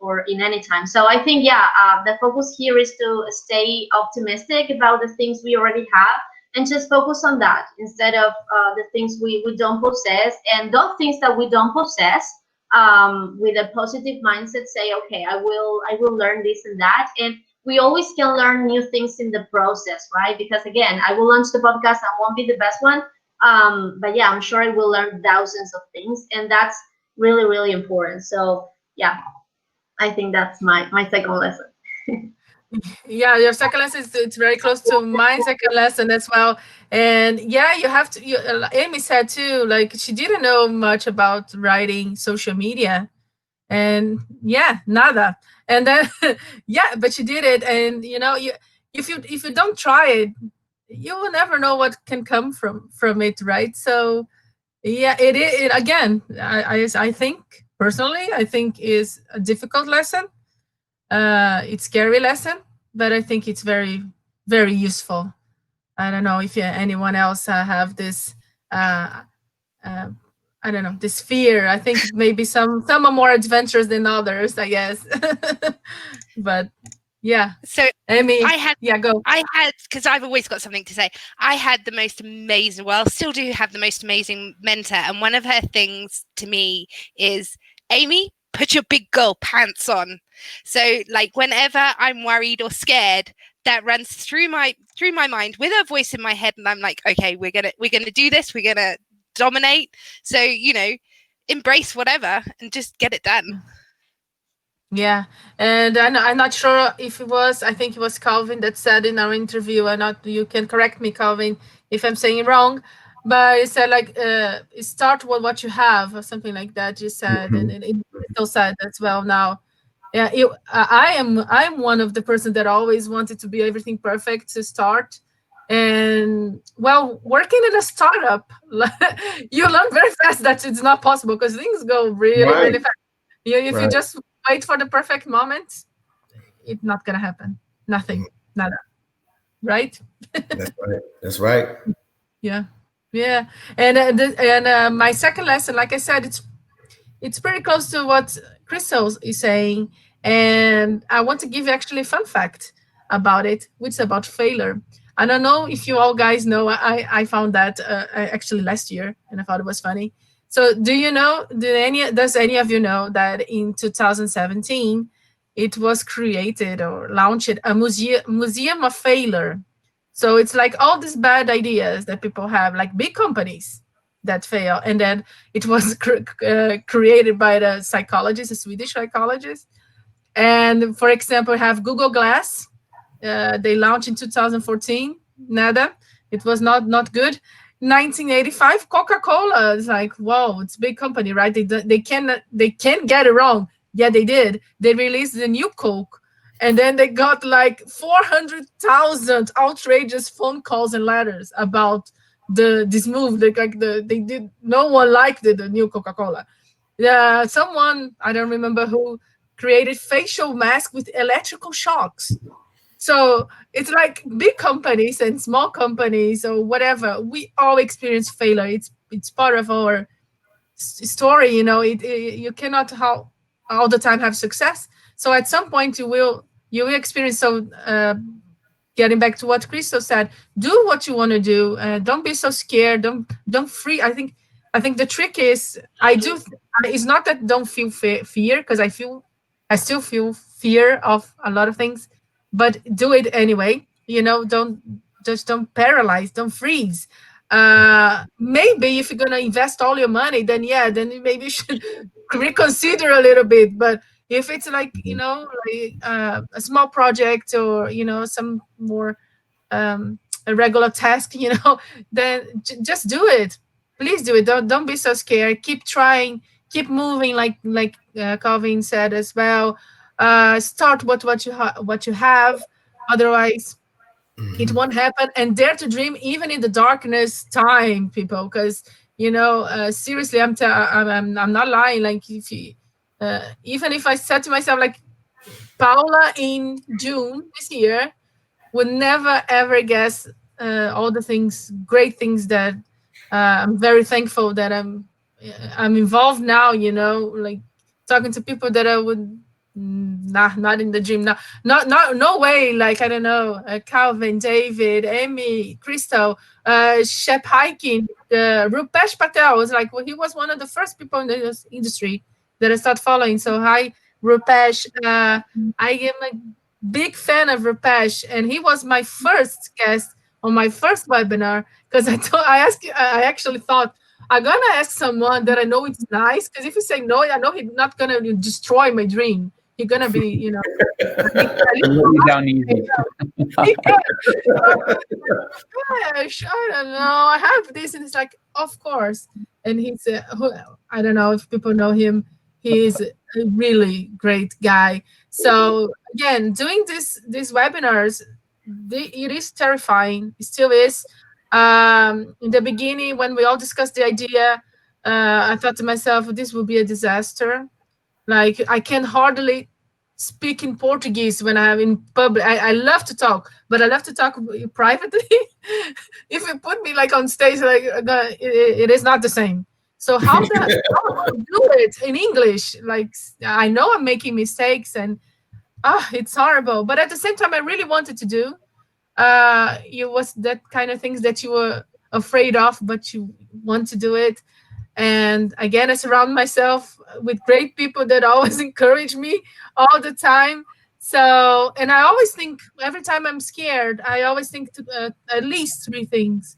or in any time. So I think yeah, the focus here is to stay optimistic about the things we already have and just focus on that instead of the things we don't possess, and those things that we don't possess, with a positive mindset, say okay, I will learn this and that. And we always can learn new things in the process, right? Because again, I will launch the podcast and won't be the best one, but yeah, I'm sure I will learn thousands of things, and that's really really important. So yeah, I think that's my second lesson. Yeah, your second lesson is it's very close to my second lesson as well. And yeah, you have to. Amy said too, like she didn't know much about writing social media, and yeah, nada. And then yeah, but she did it, and you know, you if you don't try it, you will never know what can come from it, right? So yeah, it again. I think personally, I think is a difficult lesson. It's scary lesson, but I think it's very very useful. I don't know if anyone else have this. Uh, uh, I don't know this fear. I think maybe some are more adventurous than others. I guess, but yeah, So Amy, I had yeah, go. because I've always got something to say. I had the most amazing, well, still do have the most amazing mentor. And one of her things to me is, Amy, put your big girl pants on. So like whenever I'm worried or scared, that runs through my mind with a voice in my head. And I'm like, okay, we're gonna do this, we're gonna dominate. So, embrace whatever and just get it done. Yeah, and I'm not sure if it was. I think it was Calvin that said in our interview. And not you can correct me, Calvin, if I'm saying it wrong. But it said like start with what you have or something like that. You said, and Mhm. it still said as well now. Yeah, I'm one of the person that always wanted to be everything perfect to start. And well, working in a startup, you learn very fast that it's not possible because things go really Right, really fast. If you right. just wait for the perfect moment, it's not gonna happen. Nothing, nada. Right? That's right. That's right. Yeah, yeah. And my second lesson, like I said, it's pretty close to what Crystal is saying, and I want to give you actually a fun fact about it, which is about failure. I don't know if you all guys know. I found that actually last year, and I thought it was funny. So, do you know? Does any of you know that in 2017 it was created or launched a museum of failure? So it's like all these bad ideas that people have, like big companies that fail, and then it was created by the psychologist, a Swedish psychologist. And for example, we have Google Glass. They launched in 2014. Nada. It was not good. 1985, Coca-Cola is like, whoa, it's a big company, right? They can't get it wrong. Yeah, they did. They released the new Coke, and then they got like 400,000 outrageous phone calls and letters about this move. They did, no one liked the new Coca-Cola. Yeah, someone, I don't remember who, created facial mask with electrical shocks. So it's like big companies and small companies or whatever. We all experience failure. It's part of our story. You cannot all the time have success. So at some point you will experience. So getting back to what Crystal said, do what you want to do. Don't be so scared. Don't free. I think the trick is it's not that don't feel fear, because I still feel fear of a lot of things, but do it anyway. Don't paralyze, don't freeze. Maybe if you're gonna invest all your money, then yeah, then maybe you should reconsider a little bit. But if it's like a small project, or some more a regular task, then just do it. Please do it. Don't be so scared. Keep trying. Keep moving, like Calvin said as well. Start what you have. Otherwise, it Mhm. won't happen. And dare to dream even in the darkness time, people, because seriously, I'm not lying. Like, if you even if I said to myself, like, Paula in June this year would never ever guess all the things, great things that I'm very thankful that I'm involved now. Like talking to people that I would not in the gym now, not no way. Like, I don't know, Calvin, David, Amy, Crystal, Shep Hiking, Rupesh Patel was like, well, he was one of the first people in this industry that I started following. So hi, Rupesh. I am a big fan of Rupesh, and he was my first guest on my first webinar, because I actually thought I'm gonna ask someone that I know it's nice, because if you say no, I know he's not gonna destroy my dream. He's gonna be, at least Let you down easy. yeah. Gosh, I don't know. I have this, and it's like, of course. And I don't know if people know him. He's a really great guy. So again, doing these webinars, it is terrifying. It still is. In the beginning, when we all discussed the idea, I thought to myself, this will be a disaster. Like, I can hardly speak in Portuguese when I'm in public. I love to talk, but I love to talk privately. If you put me like on stage, like, it is not the same. So how am I do it in English? Like, I know I'm making mistakes, and it's horrible. But at the same time, I really wanted to do. It was that kind of things that you were afraid of, but you want to do it. And again, I surround myself with great people that always encourage me all the time. So, and I always think, every time I'm scared, I always think at least three things.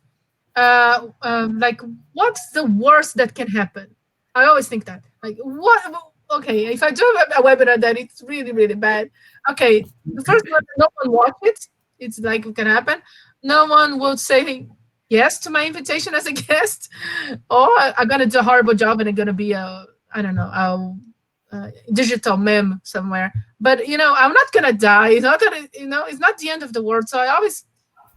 Like, what's the worst that can happen? I always think that. Like, what? Okay, if I do a webinar that it's really, really bad, okay, the first one, no one watch it. It's like, it can happen. No one will say yes to my invitation as a guest, or I'm gonna do a horrible job and I'm gonna be I don't know, digital meme somewhere. But I'm not gonna die. It's not gonna, it's not the end of the world. So I always,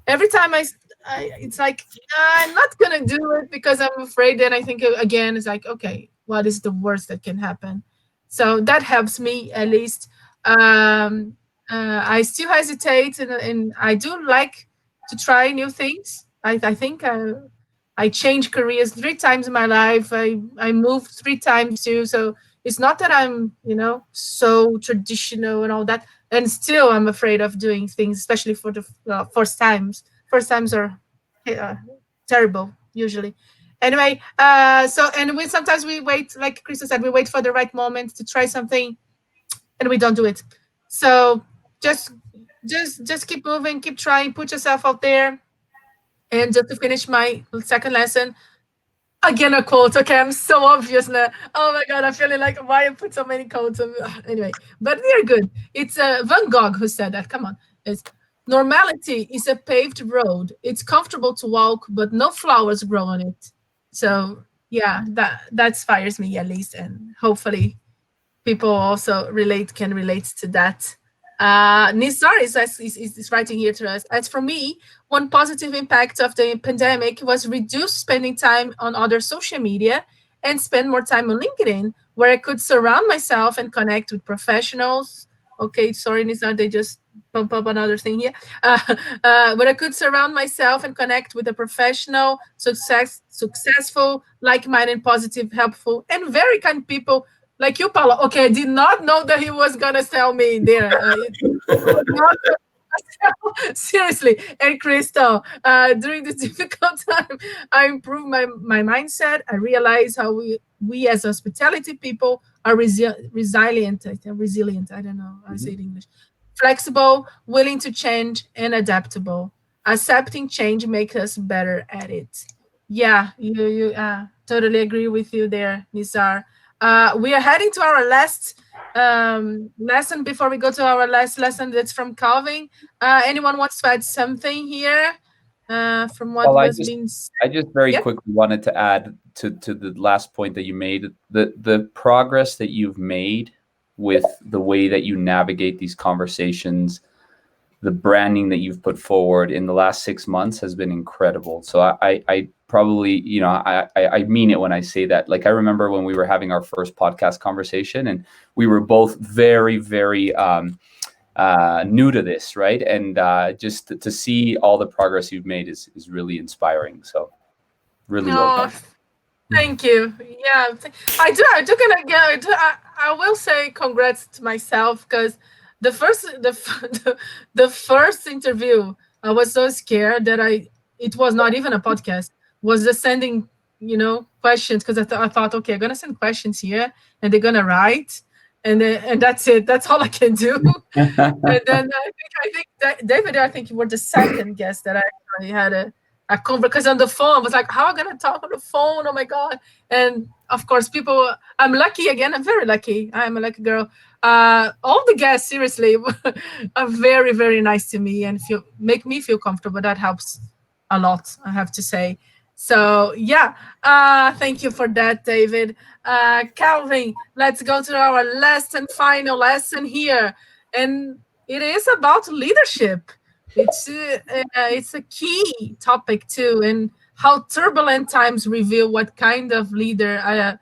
every time it's like, I'm not gonna do it because I'm afraid. Then I think again, it's like, okay, what is the worst that can happen? So that helps me at least. I still hesitate, and I do like to try new things. I think I changed careers three times in my life. I moved three times too. So it's not that I'm so traditional and all that. And still, I'm afraid of doing things, especially for the first times. First times are uh, terrible usually. Anyway, so, and we sometimes we wait, like Krista said, we wait for the right moment to try something, and we don't do it. So just just keep moving, keep trying, put yourself out there. And just to finish my second lesson, again a quote. Okay, I'm so obvious now. Oh my god, I'm feeling like, why I put so many quotes. Anyway, but they're good. It's Van Gogh who said that. Come on. It's Normality is a paved road. It's comfortable to walk, but no flowers grow on it. So yeah, that inspires me at least, and hopefully people also can relate to that. Nizar is writing here to us. As for me, one positive impact of the pandemic was reduce spending time on other social media and spend more time on LinkedIn, where I could surround myself and connect with professionals. Okay, sorry, Nizar, they just bump up another thing here. Uh, but I could surround myself and connect with a professional, successful, like-minded, positive, helpful, and very kind people like you, Paula. Okay, I did not know that he was gonna sell me in there. It was not seriously. And Crystal, during this difficult time, I improved my mindset. I realized how we as hospitality people are resilient. Resilient. I don't know how to say it in English. Flexible, willing to change, and adaptable. Accepting change makes us better at it. Yeah, you totally agree with you there, Nizar. We are heading to our last lesson before we go to our last lesson. That's from Calvin. Anyone wants to add something here from what Well, was being said? I just very Yeah. quickly wanted to add to the last point that you made, the progress that you've made with the way that you navigate these conversations, the branding that you've put forward in the last 6 months has been incredible. So I probably, I mean it when I say that. Like, I remember when we were having our first podcast conversation, and we were both very, very new to this, right? And just to see all the progress you've made is really inspiring. So really well Oh, done. thank you. Yeah, I do gonna get. I will say congrats to myself because the first interview, I was so scared that it was not even a podcast. Was just sending questions because I thought, okay, I'm gonna send questions here and they're gonna write, and that's it. That's all I can do. And then I think that David, I think you were the second guest that I actually had a conversation, because on the phone I was like, how am I gonna talk on the phone? Oh my god! And of course, people. I'm lucky again. I'm very lucky. I'm a lucky girl. All the guests, seriously, are very very nice to me and make me feel comfortable. That helps a lot, I have to say. So yeah, thank you for that, David. Calvin, let's go to our last and final lesson here, and it is about leadership. It's a key topic too, and how turbulent times reveal what kind of leader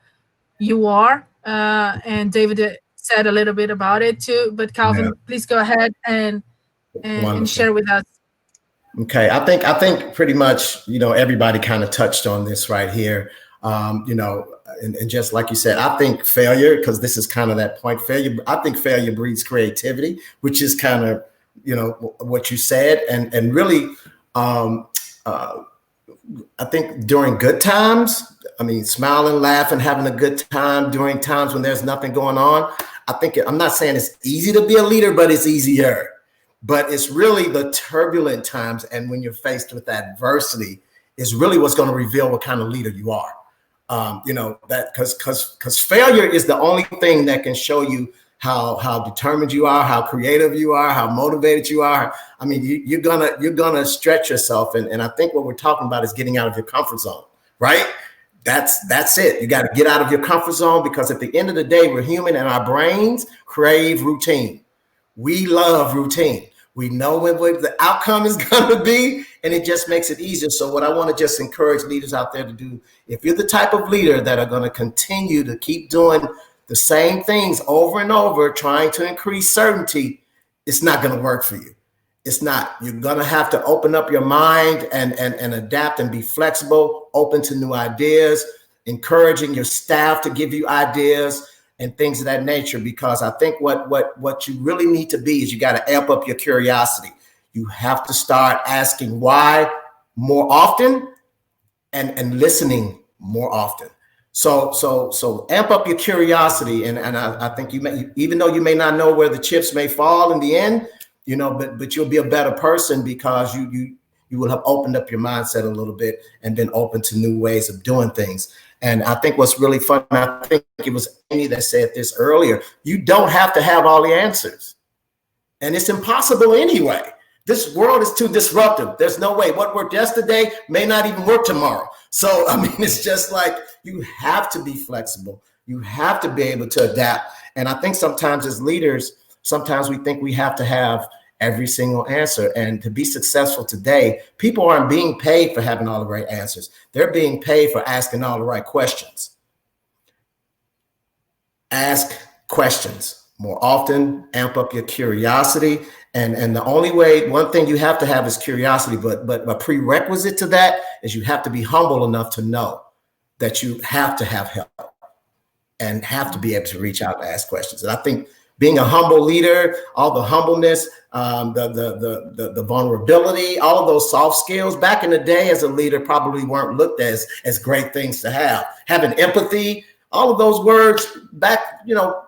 you are. And David said a little bit about it too. But Yeah, Calvin, please go ahead and wonderful. share with us. Okay, I think pretty much everybody kind of touched on this right here. And just like you said, I think failure, because this is kind of that point. Failure, I think failure breeds creativity, which is kind of what you said, and really, um, uh, I think during good times, I mean, smiling, laughing, having a good time during times when there's nothing going on. I'm not saying it's easy to be a leader, but it's easier. But it's really the turbulent times, and when you're faced with adversity, is really what's going to reveal what kind of leader you are. That because failure is the only thing that can show you how determined you are, how creative you are, how motivated you are. I mean, you're gonna stretch yourself, and I think what we're talking about is getting out of your comfort zone, right? That's it. You got to get out of your comfort zone, because at the end of the day, we're human and our brains crave routine. We love routine. We know what the outcome is going to be, and it just makes it easier. So, what I want to just encourage leaders out there to do, if you're the type of leader that are going to continue to keep doing the same things over and over, trying to increase certainty, it's not going to work for you. It's not. You're going to have to open up your mind and adapt and be flexible, open to new ideas, encouraging your staff to give you ideas and things of that nature. Because I think what you really need to be is, you got to amp up your curiosity. You have to start asking why more often, and listening more often. So amp up your curiosity, and I think even though you may not know where the chips may fall in the end, but you'll be a better person, because you will have opened up your mindset a little bit and been open to new ways of doing things. And I think what's really fun, I think it was Amy that said this earlier, you don't have to have all the answers. And it's impossible anyway. This world is too disruptive. There's no way. What worked yesterday may not even work tomorrow. So, I mean, it's just like you have to be flexible. You have to be able to adapt. And I think sometimes as leaders, sometimes we think we have to have every single answer. And to be successful today, people aren't being paid for having all the right answers. They're being paid for asking all the right questions. Ask questions more often, amp up your curiosity. And the only way, one thing you have to have is curiosity, but a prerequisite to that is you have to be humble enough to know that you have to have help and have to be able to reach out and ask questions. And I think being a humble leader, all the humbleness, the vulnerability, all of those soft skills back in the day as a leader probably weren't looked as great things to have. Having empathy, all of those words back,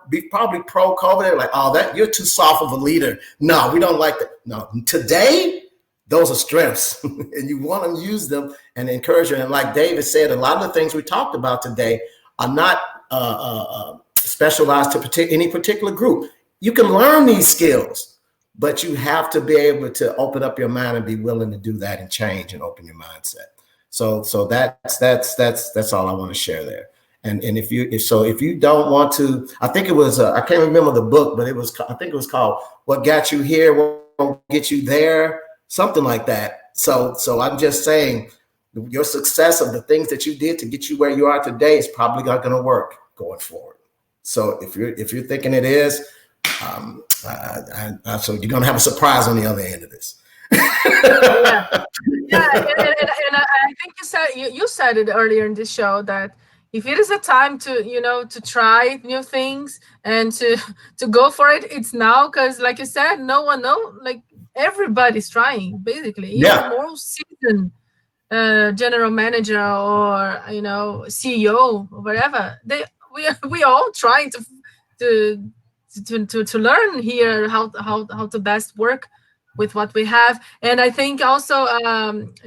be probably pro-COVID. They're like, oh, that you're too soft of a leader. No, we don't like that. No, today, those are strengths, and you want to use them and encourage them. And like David said, a lot of the things we talked about today are not specialized to any particular group. You can learn these skills, but you have to be able to open up your mind and be willing to do that and change and open your mindset. So that's all I want to share there. And if you don't want to, I think it was I can't remember the book, but I think it was called "What Got You Here Won't Get You There," something like that. So I'm just saying, your success of the things that you did to get you where you are today is probably not going to work going forward. So if you're thinking it is, so you're going to have a surprise on the other end of this. Yeah, and I think you said it earlier in this show that if it is a time to try new things and to go for it, it's now, because like you said, no one know, like everybody's trying basically, even more seasoned general manager or CEO or whatever, we all trying to learn here how to best work with what we have. And I think also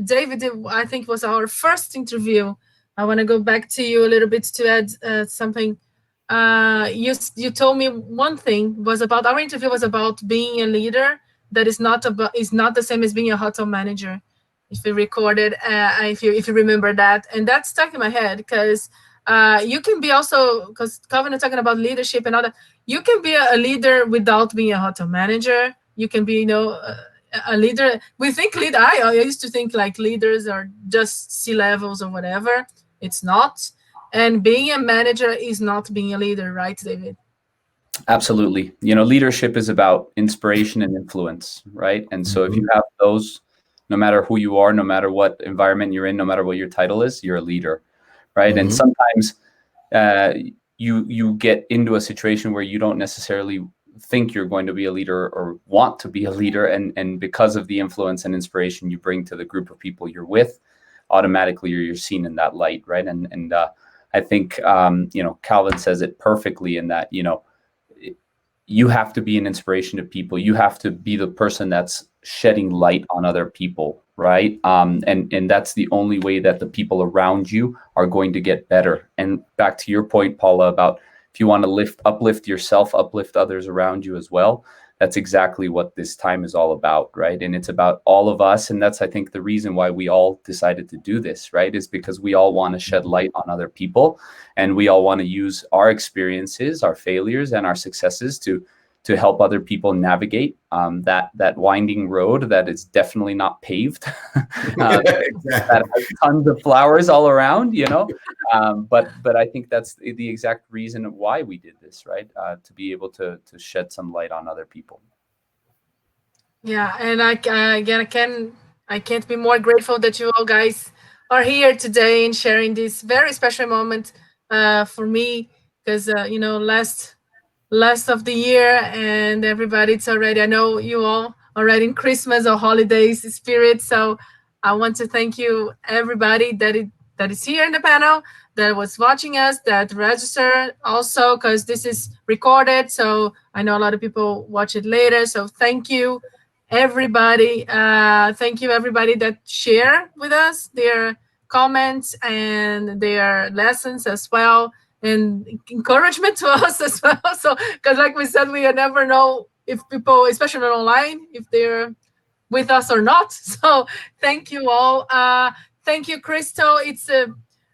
David, I think was our first interview. I want to go back to you a little bit to add something. You told me one thing was about our interview was about being a leader that is not the same as being a hotel manager. If you recorded, if you remember that, and that stuck in my head because you can be also, because Calvin is talking about leadership and all that. You can be a leader without being a hotel manager. You can be, a leader. We think I used to think like leaders are just C-levels or whatever. It's not. And being a manager is not being a leader, right, David? Absolutely. Leadership is about inspiration and influence, right? And so if you have those, no matter who you are, no matter what environment you're in, no matter what your title is, you're a leader, right? And sometimes you get into a situation where you don't necessarily think you're going to be a leader or want to be a leader, and because of the influence and inspiration you bring to the group of people you're with, automatically you're seen in that light, right? And I think Calvin says it perfectly in that you have to be an inspiration to people. You have to be the person that's shedding light on other people, right? And that's the only way that the people around you are going to get better. And back to your point, Paula, about if you want to uplift yourself, uplift others around you as well, that's exactly what this time is all about, right? And it's about all of us. And that's, I think, the reason why we all decided to do this, right? Is because we all want to shed light on other people, and we all want to use our experiences, our failures, and our successes to help other people navigate that winding road that is definitely not paved, that has tons of flowers all around, but I think that's the exact reason why we did this, right? To be able to shed some light on other people. Yeah, and I can't be more grateful that you all guys are here today and sharing this very special moment for me, because last of the year, and everybody, it's already, I know you all already in Christmas or holidays spirit. So I want to thank you everybody that is here in the panel, that was watching us, that registered also, because this is recorded, so I know a lot of people watch it later. So thank you everybody. Thank you everybody that share with us their comments and their lessons as well, and encouragement to us as well. So, because like we said, we never know if people, especially online, if they're with us or not. So thank you all. Thank you, Crystal. It's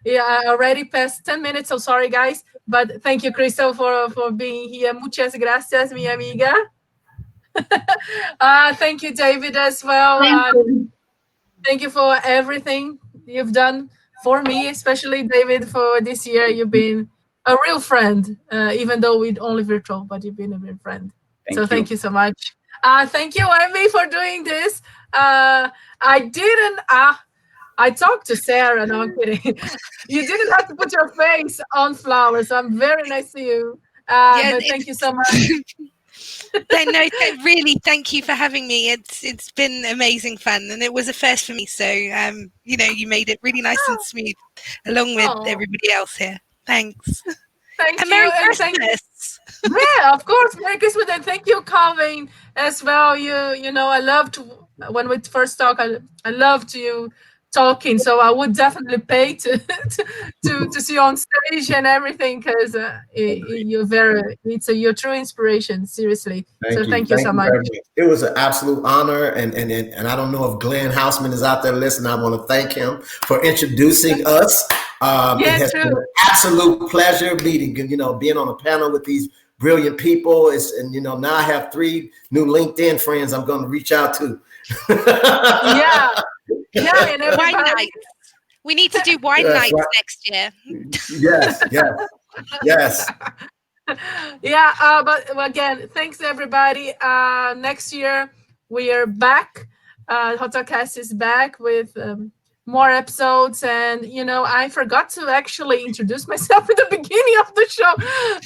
yeah, already past 10 minutes, so sorry, guys. But thank you, Crystal, for being here. Muchas gracias, mi amiga. Thank you, David, as well. Thank you. Thank you for everything you've done for me, especially David, for this year. You've been a real friend, even though we're only virtual, but you've been a real friend. So Thank thank you. you so much. Thank you, Amy, for doing this. I didn't. I talked to Sarah. No, I'm kidding. You didn't have to put your face on flowers. I'm very nice to you. Yeah, But thank you so much. Really, thank you for having me. It's been amazing fun, and it was a first for me. So, you made it really nice and smooth, along with Oh, everybody else here. Thanks, thank and you, Merry and thank Christmas. yeah, of course, Merry Christmas, and thank you, Calvin, as well. You know, I loved when we first talked. I loved you talking, so I would definitely pay to to see you on stage and everything because you're very it's a your true inspiration. Seriously, so Thank you. thank you Thank so you much. very much. It was an absolute honor. And I don't know if Glenn Houseman is out there listening. I want to thank him for introducing us. It Yeah, has been true. an absolute pleasure meeting, being on a panel with these brilliant people. And now I have 3 new LinkedIn friends I'm going to reach out to. Yeah, yeah, and Wine everybody. night. We need to do wine That's nights right. next year. Yes, yes, yes. Yeah, but again, thanks everybody. Next year we are back. Hotelcast is back with more episodes, and I forgot to actually introduce myself at the beginning of the show.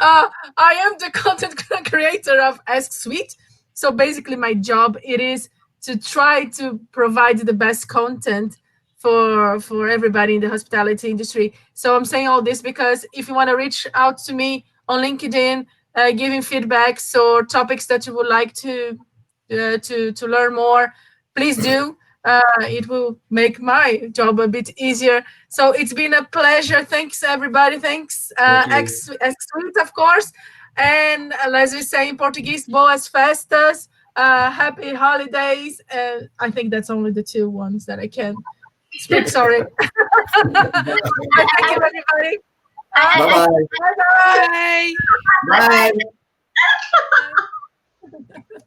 I am the content creator of Ask Sweet. So basically, my job it is to try to provide the best content for everybody in the hospitality industry. So I'm saying all this because if you want to reach out to me on LinkedIn, giving feedbacks or topics that you would like to learn more, please do. It will make my job a bit easier. So it's been a pleasure. Thanks everybody. Thanks Thank you. Sweet, of course. And as we say in Portuguese, boas festas. Happy holidays. I think that's only the 2 ones that I can speak. Sorry. Thank you everybody. I, Bye-bye. Bye bye. Bye. Bye. Bye.